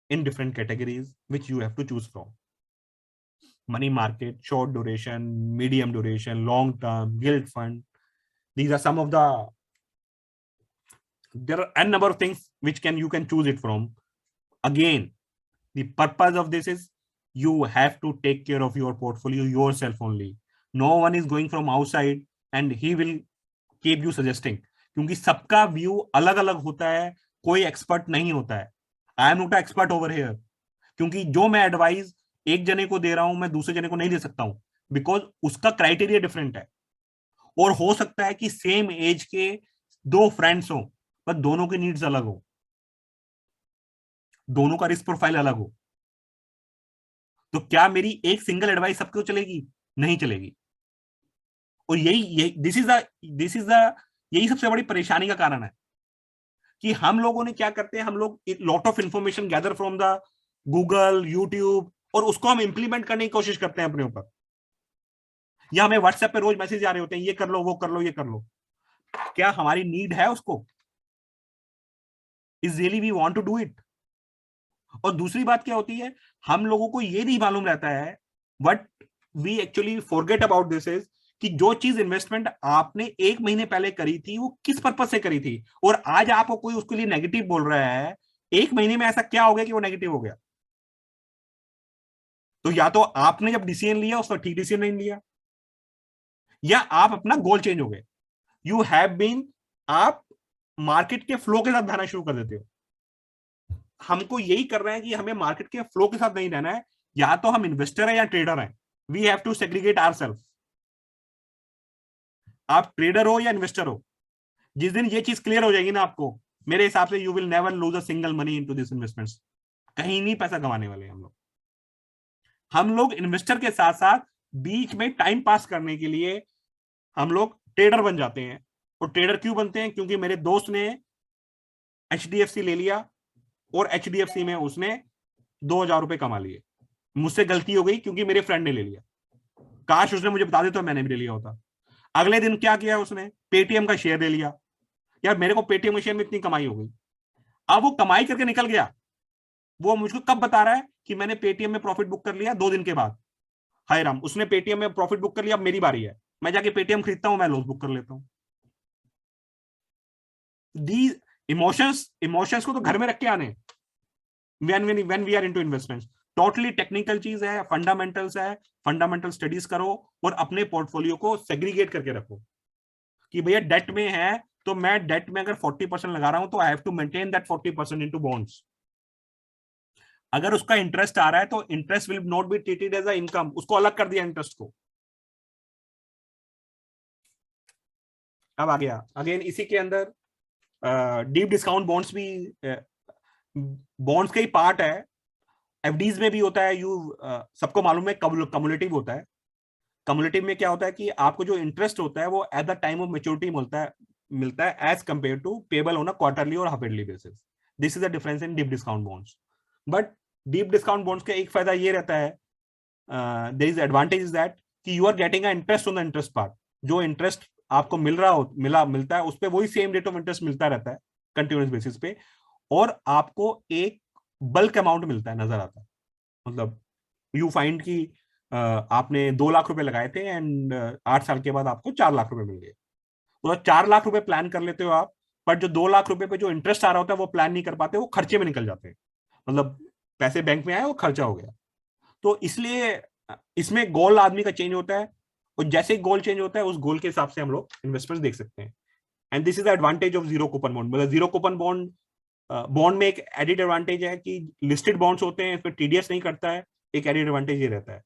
in different categories which you have to choose from. Money market, short duration, medium duration, long term, yield fund. These are some of the, there are n number of things which you can choose it from. Again, the purpose of this is you have to take care of your portfolio yourself only. No one is going from outside and he will keep you suggesting, क्योंकि सबका view अलग अलग होता है, कोई expert नहीं होता है। I am not expert over here, क्योंकि जो मैं एडवाइस एक जने को दे रहा हूं, मैं दूसरे जने को नहीं दे सकता हूं, बिकॉज उसका क्राइटेरिया डिफरेंट है। और हो सकता है कि सेम एज के 2 फ्रेंड्स हो, पर दोनों की नीड्स अलग हो, दोनों का रिस्क प्रोफाइल अलग हो। तो क्या मेरी एक सिंगल एडवाइस सबको चलेगी? नहीं चलेगी। और यही दिस इज द यही सबसे बड़ी परेशानी का कारण है कि हम लोगों ने क्या करते हैं, हम लोग lot of information gather from the Google, YouTube, और उसको हम इंप्लीमेंट करने की कोशिश करते हैं अपने ऊपर, या हमें व्हाट्सएप पे रोज मैसेज आ रहे होते हैं, ये कर लो, वो कर लो, ये कर लो। क्या हमारी नीड है उसको? Is really we want to do it? और दूसरी बात क्या होती है, हम लोगों को ये नहीं मालूम रहता है, but we actually forget about this is, कि जो चीज इन्वेस्टमेंट आपने 1 महीने पहले करी थी वो किस पर्पज से करी थी, और आज आपको कोई उसके लिए नेगेटिव बोल रहा है, 1 महीने में ऐसा क्या हो गया कि वो नेगेटिव हो गया? तो या तो आपने जब डिसीजन लिया उसका ठीक डिसीजन नहीं लिया, या आप अपना गोल चेंज हो गए। यू हैव बीन, आप मार्केट के फ्लो के साथ बहना शुरू कर देते हो। हमको यही कर रहे हैं कि हमें मार्केट के फ्लो के साथ नहीं रहना है, या तो हम इन्वेस्टर है या ट्रेडर है। We have to segregate ourself. आप ट्रेडर हो या इन्वेस्टर हो, जिस दिन ये चीज क्लियर हो जाएगी ना आपको, मेरे हिसाब से you will never lose a single money into this investments. कहीं नहीं पैसा कमाने वाले हम लोग इन्वेस्टर के साथ साथ बीच में टाइम पास करने के लिए हम लोग ट्रेडर बन जाते हैं। और ट्रेडर क्यों बनते हैं? क्योंकि मेरे दोस्त ने HDFC ले लिया और HDFC में उसने 2000 रुपए कमा लिए। मुझसे गलती हो गई क्योंकि मेरे फ्रेंड ने ले लिया, काश उसने मुझे बता देता तो मैंने भी ले लिया होता। अगले दिन क्या किया उसने? पेटीएम का शेयर ले लिया। यार मेरे को पेटीएम के शेयर में इतनी कमाई हो गई। अब वो कमाई करके निकल गया, वो मुझको कब बता रहा है कि मैंने पेटीएम में प्रॉफिट बुक कर लिया? 2 दिन के बाद। हाय राम, उसने पेटीएम में प्रॉफिट बुक कर लिया, अब मेरी बारी है, मैं जाके पेटीएम खरीदता हूं, मैं लॉस बुक कर लेता हूं। दी इमोशंस को तो घर में रख के आने when we are into investments। Totally technical चीज है, फंडामेंटल्स है, फंडामेंटल स्टडीज करो और अपने पोर्टफोलियो को सेग्रीगेट करके रखो कि भैया डेट में है तो मैं डेट में अगर 40% लगा रहा हूं तो I have to maintain that 40% into bonds. अगर उसका इंटरेस्ट आ रहा है तो interest will not be treated as a income, उसको अलग कर दिया इंटरेस्ट को। अब आ गया अगेन इसी के अंदर डीप डिस्काउंट बॉन्ड्स भी बॉन्ड्स का ही पार्ट है। एफडीज में भी होता है, सबको मालूम है कम्युलेटिव होता है। कम्युलेटिव में क्या होता है कि आपको जो इंटरेस्ट होता है वो at the time of maturity मिलता है as compare to payable on a quarterly और half yearly basis. This is the difference in deep discount bonds. But deep discount bonds का एक फायदा ये रहता है, there is advantage is that कि you are getting a interest on the interest part. जो interest आपको मिलता है उस पर वही सेम रेट ऑफ इंटरेस्ट मिलता रहता है कंटिन्यूअस बेसिस पे, और आपको एक बल्क अमाउंट मिलता है, नजर आता है। मतलब यू फाइंड कि आपने 2 लाख रुपए लगाए थे एंड 8 साल के बाद आपको 4 लाख रुपए मिल गए। तो 4 लाख रुपए प्लान कर लेते हो आप, पर जो 2 लाख रुपए पे जो इंटरेस्ट आ रहा होता है वो प्लान नहीं कर पाते, वो खर्चे में निकल जाते हैं। मतलब पैसे बैंक में आए वो खर्चा हो गया। तो इसलिए इसमें गोल आदमी का चेंज होता है, और जैसे गोल चेंज होता है उस गोल के हिसाब से हम लोग इन्वेस्टमेंट देख सकते हैं। And this is the advantage of zero coupon bond. मतलब जीरो कूपन बॉन्ड में एक एडिड एडवांटेज है कि लिस्टेड बॉन्ड्स होते हैं, इसमें टीडीएस नहीं करता है, एक एडिड एडवांटेज ये रहता है।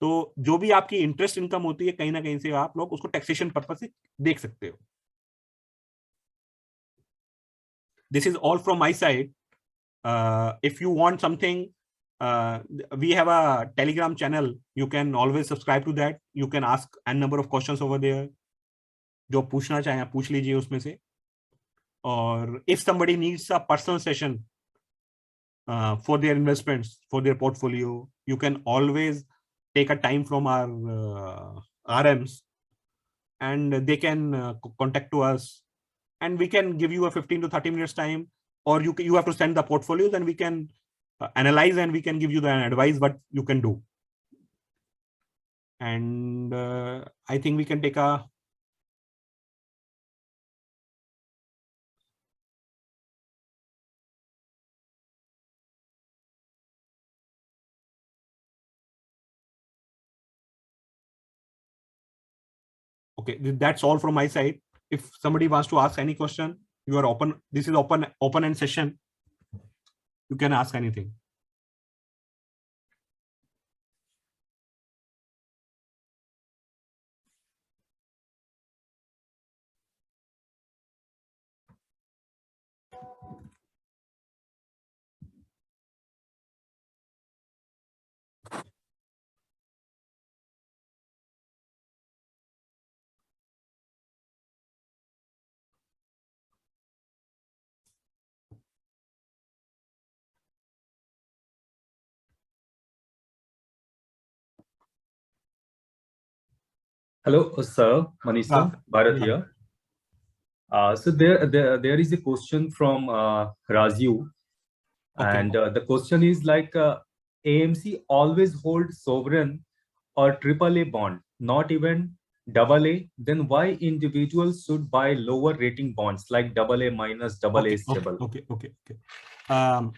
तो जो भी आपकी इंटरेस्ट इनकम होती है कहीं ना कहीं से आप लोग उसको टैक्सेशन पर्पस से देख सकते हो। This is all from my side. If you want something, we have a Telegram channel, you can always subscribe to that, you can ask n number of questions over there, जो पूछना चाहे पूछ लीजिए उसमें से. और if somebody needs a personal session for their investments, for their portfolio, you can always take a time from our RMs, and they can contact to us, and we can give you a 15 to 30 minutes time, or you have to send the portfolios, and we can analyze, and we can give you the advice what you can do. And I think we can take a okay, that's all from my side. If somebody wants to ask any question, you are open. This is open end session. You can ask anything. Hello, sir. Manish sir, Bharat Yeah. here. So there is a question from Raju, Okay. and the question is like AMC always holds sovereign or AAA bond, not even AA. Then why individuals should buy lower rating bonds like AA minus, AA Okay. stable? Okay. Um,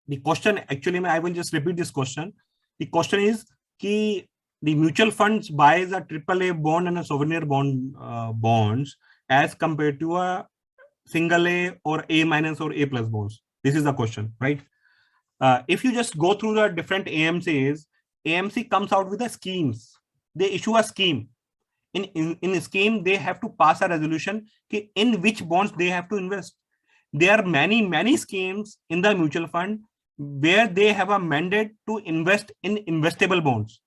the question actually, I will just repeat this question. The question is कि the mutual funds buys a AAA bond and a sovereign bond bonds as compared to a single A or A minus or A plus bonds. This is the question, right? If you just go through the different AMCs, AMC comes out with the schemes. They issue a scheme. In a scheme, they have to pass a resolution in which bonds they have to invest. There are many schemes in the mutual fund where they have a mandate to invest in investable bonds.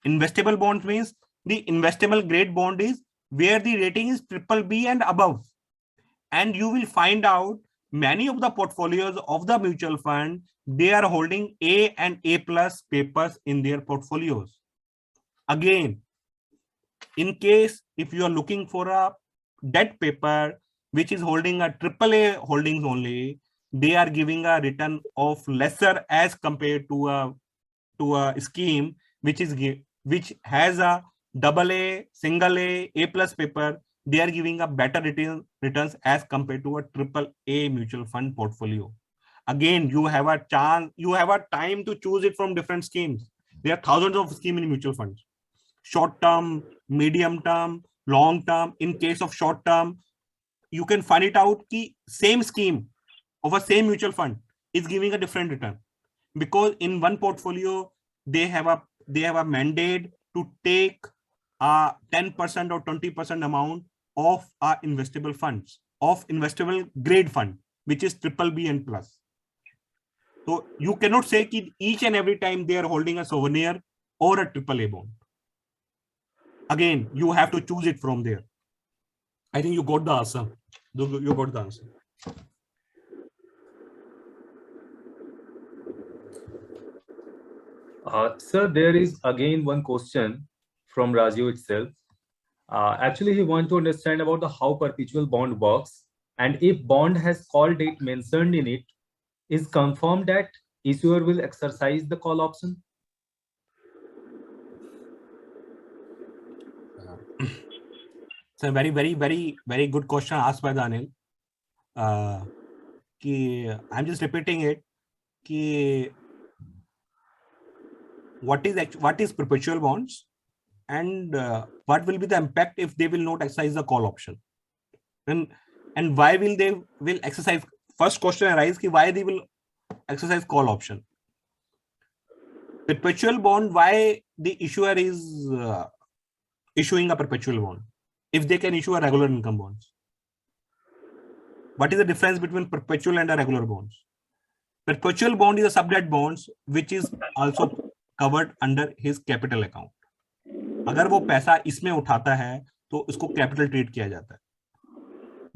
Investable bonds means the investable grade bond is where the rating is BBB and above. And you will find out many of the portfolios of the mutual fund, they are holding A and A plus papers in their portfolios. Again, in case if you are looking for a debt paper which is holding a AAA holdings only, they are giving a return of lesser as compared to a scheme which has a AA, single A plus paper. They are giving a better returns as compared to a AAA mutual fund portfolio. Again, you have a chance, you have a time to choose it from different schemes. There are thousands of schemes in mutual funds. Short term, medium term, long term. In case of short term, you can find it out the same scheme of a same mutual fund is giving a different return, because in one portfolio they have a mandate to take a 10% or 20% amount of our investable funds, of investable grade fund, which is BBB and plus. So you cannot say that each and every time they are holding a souvenir or a AAA bond. Again, you have to choose it from there. I think you got the answer. You got the answer. Sir, there is again one question from Raju itself. Actually, he wants to understand about how perpetual bond works, and if bond has call date mentioned in it, is confirmed that issuer will exercise the call option? It's a very good question asked by Daniel. I'm just repeating it. What is perpetual bonds, and what will be the impact if they will not exercise the call option, and why will they exercise? First question arises why they will exercise call option. Perpetual bond, why the issuer is issuing a perpetual bond if they can issue a regular income bonds? What is the difference between perpetual and a regular bonds? Perpetual bond is a sub-debt bonds which is also covered under his capital account. अगर वो पैसा इसमें उठाता है तो तो इसको capital trade किया जाता है।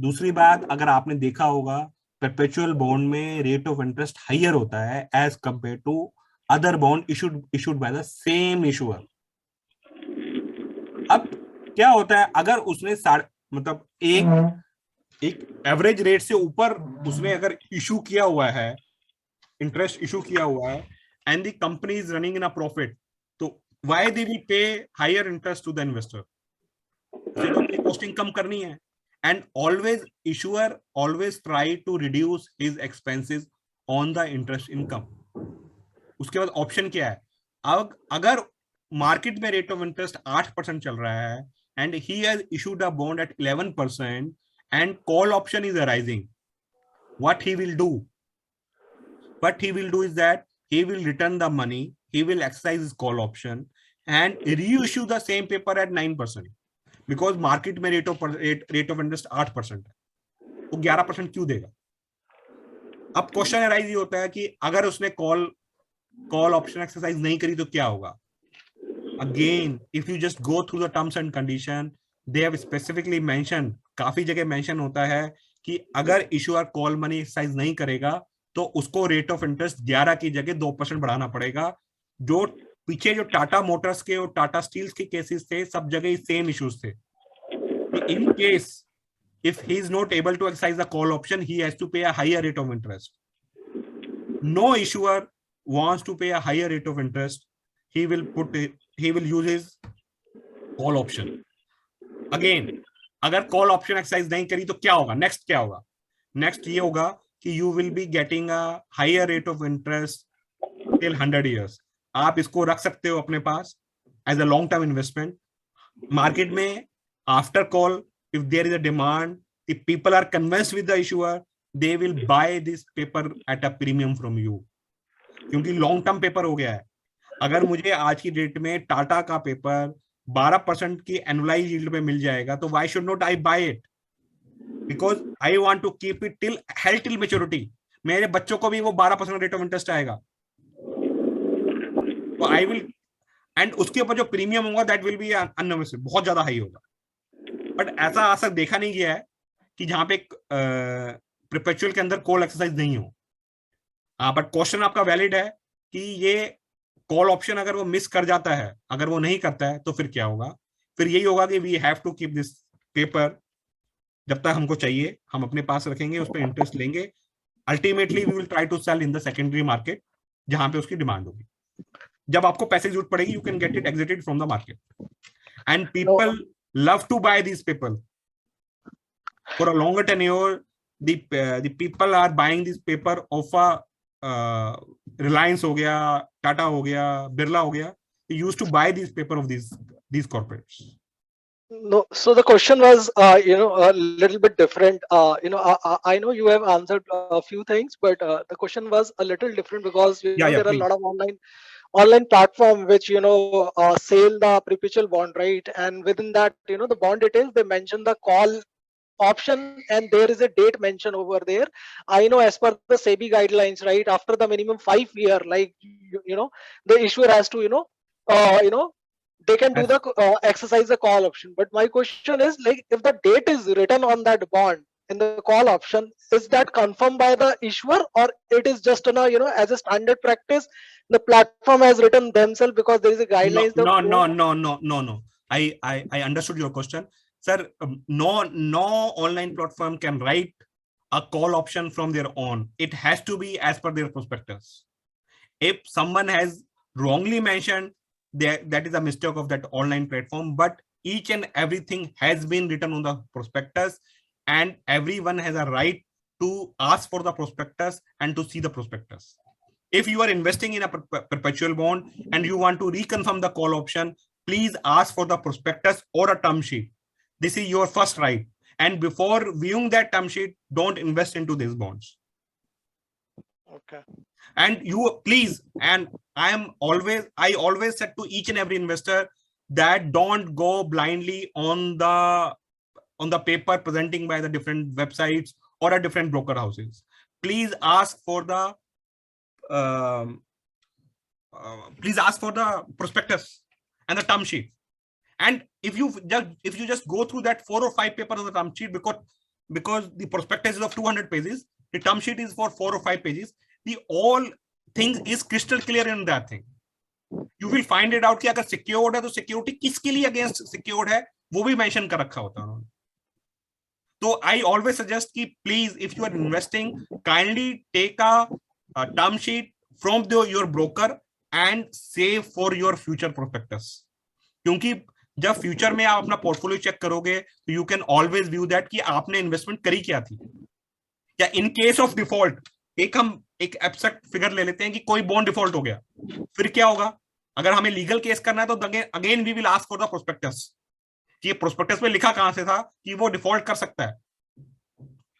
दूसरी बात, अगर आपने देखा होगा परपेचुअल बॉन्ड में रेट ऑफ इंटरेस्ट हायर होता है as compare to other bond issued by the same issuer. अब क्या होता है, अगर उसने मतलब एक एवरेज रेट से ऊपर उसने अगर इशू किया हुआ है, इंटरेस्ट इशू किया हुआ है, and the company is running in a profit, तो why they will pay higher interest to the investor? उसे तो अपनी कॉस्टिंग कम करनी है। And always issuer always try to reduce his expenses on the interest income. उसके बाद option क्या है, अब अगर मार्केट में रेट ऑफ इंटरेस्ट 8% चल रहा है and he has issued a bond at 11% and call option is arising, what he will do is that he will return the money, he will exercise his call option and reissue the same paper at 9%, because market में rate of interest 8% है, वो 11% क्यों देगा? अब question arise ये होता है कि अगर उसने कॉल ऑप्शन एक्सरसाइज नहीं करी तो क्या होगा? Again if you just go through the terms and condition, they have specifically mention, काफी जगह मेंशन होता है कि अगर इशूअर कॉल मनी एक्सरसाइज नहीं करेगा तो उसको रेट ऑफ इंटरेस्ट 11 की जगह 2% बढ़ाना पड़ेगा। जो पीछे जो टाटा मोटर्स के और टाटा स्टील्स के केसेस थे, सब जगह सेम इश्यूज थे। In case if he is not able to exercise the call option, he has to pay a higher rate of interest. No issuer wants to pay a higher rate of interest. He will use his call option. Again, अगर call option exercise नहीं करी तो क्या होगा? Next क्या होगा? Next ये होगा कि you will be getting a higher rate of interest till 100 years. आप इसको रख सकते हो अपने पास as a long term investment. Market में after call, if there is a demand, if people are convinced with the issuer, they will buy this paper at a premium from you. क्योंकि long term paper हो गया है। अगर मुझे आज की date में टाटा का पेपर 12% की एनुअलाइज यील्ड पे मिल जाएगा तो why should not I buy it? Because I want to keep it till maturity. मेरे बच्चों को भी वो 12% रेट ऑफ इंटरेस्ट आएगा, तो आई विल, एंड उसके ऊपर जो प्रीमियम होगा दैट विल बी अननेसेसरी, बहुत ज्यादा हाई होगा। बट ऐसा आज तक देखा नहीं गया है कि जहां पे परपेचुअल के अंदर कॉल एक्सरसाइज नहीं हो। हाँ, बट क्वेश्चन आपका वैलिड है कि ये कॉल ऑप्शन अगर वो मिस कर जाता है, अगर वो नहीं करता है तो फिर क्या होगा? फिर यही होगा कि we have to keep this paper, जब तक हमको चाहिए हम अपने पास रखेंगे, उस पर इंटरेस्ट लेंगे। Ultimately we will try to sell in the secondary market जहां पे उसकी डिमांड होगी। जब आपको पैसे की जरूरत पड़ेगी, you can get it exerted from the market, and people love to buy these people for a longer tenure. The people are buying this paper of a Reliance हो गया, Tata हो गया, Birla हो गया. They used to buy these paper of these corporates. No, so the question was, a little bit different. I know you have answered a few things, but the question was a little different because there are a lot of online platform which sell the perpetual bond, right? And within that, the bond details, they mention the call option and there is a date mentioned over there. I know as per the SEBI guidelines, right, after the minimum 5 year, like the issuer has to they can do the exercise the call option. But my question is, like, if the date is written on that bond in the call option, is that confirmed by the issuer, or it is just as a standard practice the platform has written themselves because there is a guidelines? No. I understood your question, sir. No online platform can write a call option from their own. It has to be as per their prospectus. If someone has wrongly mentioned, that is a mistake of that online platform, but each and everything has been written on the prospectus, and everyone has a right to ask for the prospectus and to see the prospectus. If you are investing in a perpetual bond and you want to reconfirm the call option, please ask for the prospectus or a term sheet. This is your first right. And before viewing that term sheet, don't invest into these bonds. Okay. And you please, and I always said to each and every investor that don't go blindly on the paper presenting by the different websites or a different broker houses. Please ask for the prospectus and the term sheet, And if you just go through that 4 or 5 papers of the term sheet, because the prospectus is of 200 pages, the term sheet is for 4 or 5 pages, the all thing is crystal clear in that thing. You will find it out कि अगर secured है तो security किसके लिए against secured है वो भी mention कर रखा होता है उन्होंने. So I always suggest कि please, if you are investing, kindly take a term sheet from your broker and save for your future prospectus. क्योंकि जब फ्यूचर में आप अपना पोर्टफोलियो चेक करोगे तो you can always view that कि आपने इन्वेस्टमेंट करी क्या थी. या इन केस ऑफ डिफॉल्ट हम एक एब्स्ट्रैक्ट फिगर ले लेते हैं कि कोई बॉन्ड डिफॉल्ट हो गया, फिर क्या होगा? अगर हमें लीगल केस करना है तो again we will ask for the prospectus कि ये प्रोस्पेक्टस में लिखा कहां से था कि वो डिफॉल्ट कर सकता है,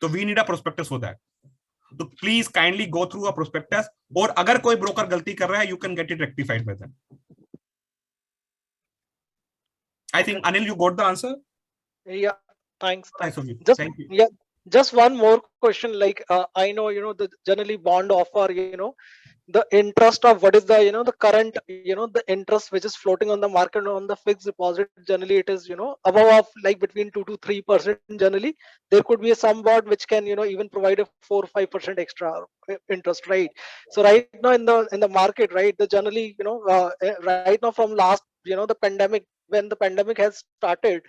तो we need a prospectus for that. तो please kindly go through a prospectus, और अगर कोई ब्रोकर गलती कर रहा है you can get it rectified by them. I think Anil, you got the answer. Yeah, thanks. Thanks of you. Just Thank you. yeah, just one more question. Like I know the generally bond offer, the interest of what is the the current the interest which is floating on the market on the fixed deposit. Generally, it is above of like between 2 to 3%. Generally, there could be some bond which can even provide a 4 or 5% extra interest, right? So right now in the market, right, the generally right now from last the pandemic, when the pandemic has started,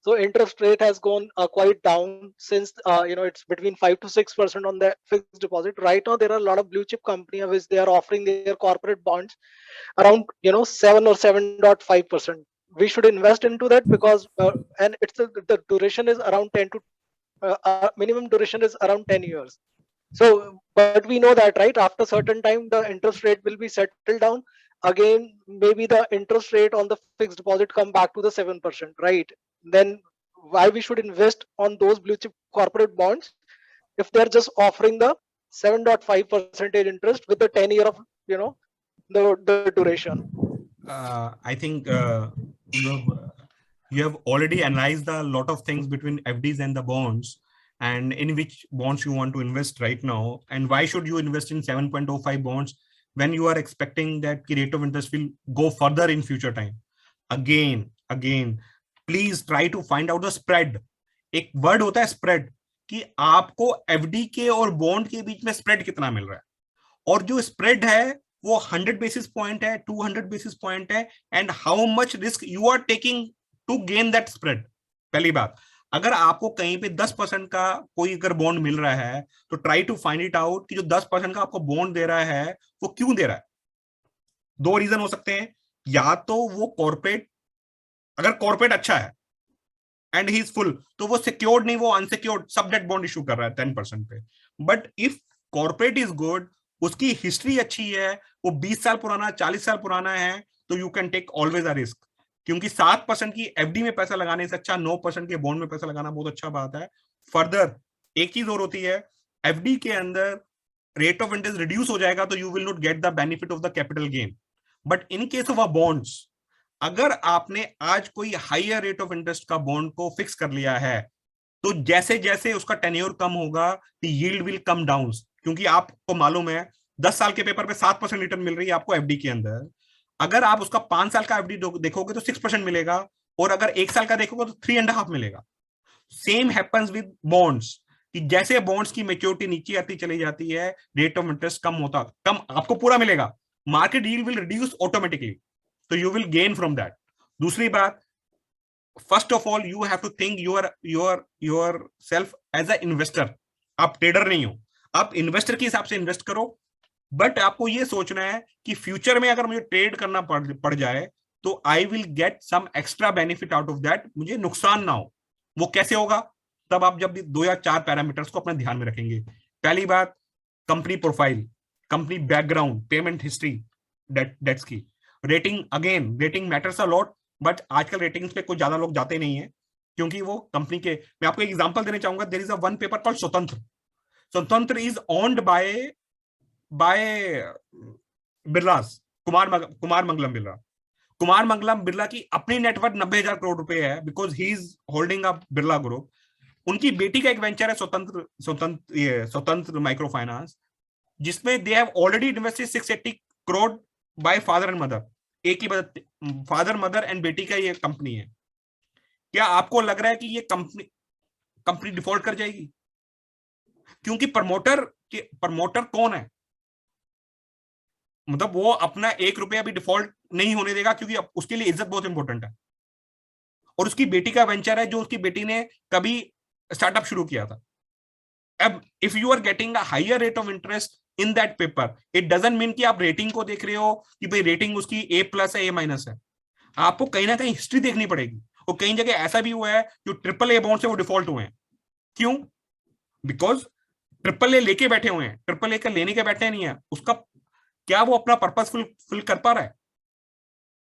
so interest rate has gone quite down since it's between 5 to 6% on the fixed deposit. Right now there are a lot of blue chip companies which they are offering their corporate bonds around 7 or 7.5%. We should invest into that because and it's the duration is around 10 to minimum duration is around 10 years. So but we know that right after certain time the interest rate will be settled down again. Maybe the interest rate on the fixed deposit come back to the 7%, right? Then why we should invest on those blue chip corporate bonds if they're just offering the 7.5% interest with the 10 year of the duration? I think you have already analyzed a lot of things between FDs and the bonds, and in which bonds you want to invest right now, and why should you invest in 7.05 bonds when you are expecting that the rate of interest will go further in future time. Again, please try to find out the spread. एक word होता है spread, कि आपको FD के और bond के बीच में spread कितना मिल रहा है, और जो स्प्रेड है वो 100 बेसिस पॉइंट है, 200 बेसिस पॉइंट है, and how much risk you are taking to gain that spread. पहली बात, अगर आपको कहीं पे 10% का कोई अगर बॉन्ड मिल रहा है तो try to find it out कि जो 10% का आपको बॉन्ड दे रहा है वो क्यों दे रहा है. 2 रीजन हो सकते हैं. या तो वो कॉर्पोरेट, अगर कॉर्पोरेट अच्छा है एंड ही इज फुल, तो वो सिक्योर्ड नहीं, वो अनसिक्योर्ड सब डेट बॉन्ड इशू कर रहा है 10% पे. But if corporate is good, उसकी हिस्ट्री अच्छी है, वो 20 साल पुराना, 40 साल पुराना है, तो you can take always a risk. क्योंकि 7% की एफडी में पैसा लगाने से अच्छा 9% के बॉन्ड में पैसा लगाना बहुत अच्छा बात है. फर्दर एक चीज और होती है, एफडी के अंदर रेट ऑफ इंटरेस्ट रिड्यूस हो जाएगा तो you will not get the benefit of the capital gain. But in case of a bonds, अगर आपने आज कोई हायर रेट ऑफ इंटरेस्ट का बॉन्ड को फिक्स कर लिया है, तो जैसे जैसे उसका टेन्योर कम होगा the yield will come down. क्योंकि आपको मालूम है 10 साल के पेपर पे 7% रिटर्न मिल रही है आपको एफडी के अंदर. अगर आप उसका 5 साल का एफडी देखोगे तो 6% मिलेगा, और अगर 1 साल का देखोगे तो 3.5 मिलेगा. सेम हैपेंस विद बॉन्ड्स, कि जैसे बॉन्ड्स की मैच्योरिटी नीचे आती चली जाती है, रेट ऑफ इंटरेस्ट कम आपको पूरा मिलेगा, market yield will reduce automatically, तो you will gain from that. दूसरी बात, first of all you have to think yourself as a investor. आप ट्रेडर नहीं हो, आप इन्वेस्टर के हिसाब से इन्वेस्ट करो. बट आपको ये सोचना है कि फ्यूचर में अगर मुझे ट्रेड करना पड़ जाए तो I will get some extra benefit out of that, मुझे नुकसान ना हो. वो कैसे होगा? तब आप जब 2 या 4 पैरामीटर्स को अपने ध्यान में रखेंगे. पहली बात, company profile, company background, payment history, debts की rating. Again rating matters a lot, but आजकल रेटिंग्स पे कुछ ज्यादा लोग जाते नहीं है, क्योंकि वो कंपनी के. मैं आपको एक एग्जांपल देना चाहूंगा. There is a one paper called Swatantra is owned by Birlas, Kumar Mangalam Birla की अपनी नेटवर्थ 90,000 करोड़ रुपए है, because he is holding a Birla group. उनकी बेटी का एक वेंचर है स्वतंत्र माइक्रो फाइनेंस, जिसमें they have already invested 680 crore bye father and mother. एक ही फादर मदर एंड बेटी का ये कंपनी है. क्या आपको लग रहा है कि ये कंपनी डिफॉल्ट कर जाएगी? क्योंकि प्रमोटर कौन है? मतलब वो अपना 1 रुपया भी डिफॉल्ट नहीं होने देगा, क्योंकि उसके लिए इज्जत बहुत इंपॉर्टेंट है, और उसकी बेटी का वेंचर है जो उसकी बेटी ने कभी स्टार्टअप शुरू किया था. अब if you are getting a higher rate of interest in that paper, it doesn't mean कि आप रेटिंग को देख रहे हो कि भाई रेटिंग उसकी A+ है, A- है. आपको कहीं ना कहीं हिस्ट्री देखनी पड़ेगी, और कई जगह ऐसा भी हुआ है जो AAA बॉन्ड से वो डिफॉल्ट हुए हैं. क्यों? बिकॉज AAA लेके बैठे हुए हैं, AAA का लेने के बैठे नहीं है, उसका क्या वो अपना पर्पस फुल कर पा रहा है,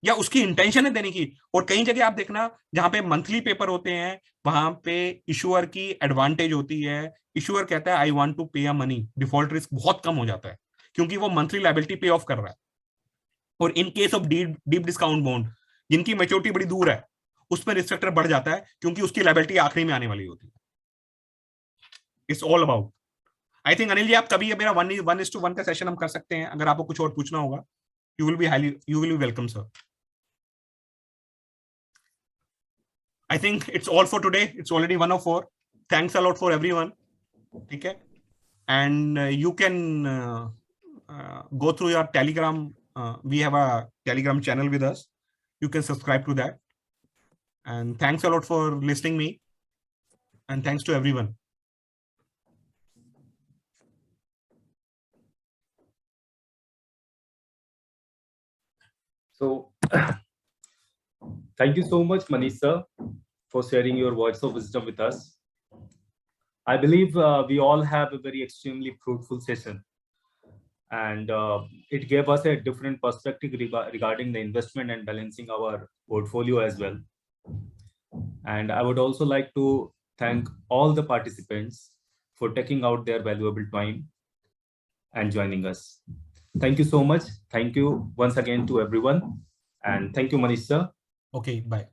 या उसकी इंटेंशन है देने की. और कई जगह आप देखना जहां पे मंथली पेपर होते हैं, वहां पे इशूअर की एडवांटेज होती है. इशूअर कहता है आई वांट टू पे अ मनी, डिफॉल्ट रिस्क बहुत कम हो जाता है, क्योंकि वो मंथली लायबिलिटी पे ऑफ कर रहा है. और इन case of deep discount bond, जिनकी मेच्योरिटी बड़ी दूर है, उसमें रिस्क फैक्टर बढ़ जाता है, क्योंकि उसकी लायबिलिटी आखिरी में आने वाली होती है. It's all about. I think Anil ji, आप कभी मेरा 1:1 का सेशन हम कर सकते हैं, अगर आपको कुछ और पूछना होगा. You will be welcome sir. I think it's all for today. It's already 1:04. Thanks a lot for everyone. Okay. And you can go through your Telegram. We have a Telegram channel with us. You can subscribe to that. And thanks a lot for listening me. And thanks to everyone. So thank you so much, Manish sir, for sharing your words of wisdom with us. I believe we all have a very extremely fruitful session, and it gave us a different perspective regarding the investment and balancing our portfolio as well. And I would also like to thank all the participants for taking out their valuable time and joining us. Thank you so much. Thank you once again to everyone. And thank you, Manish sir. Okay, bye.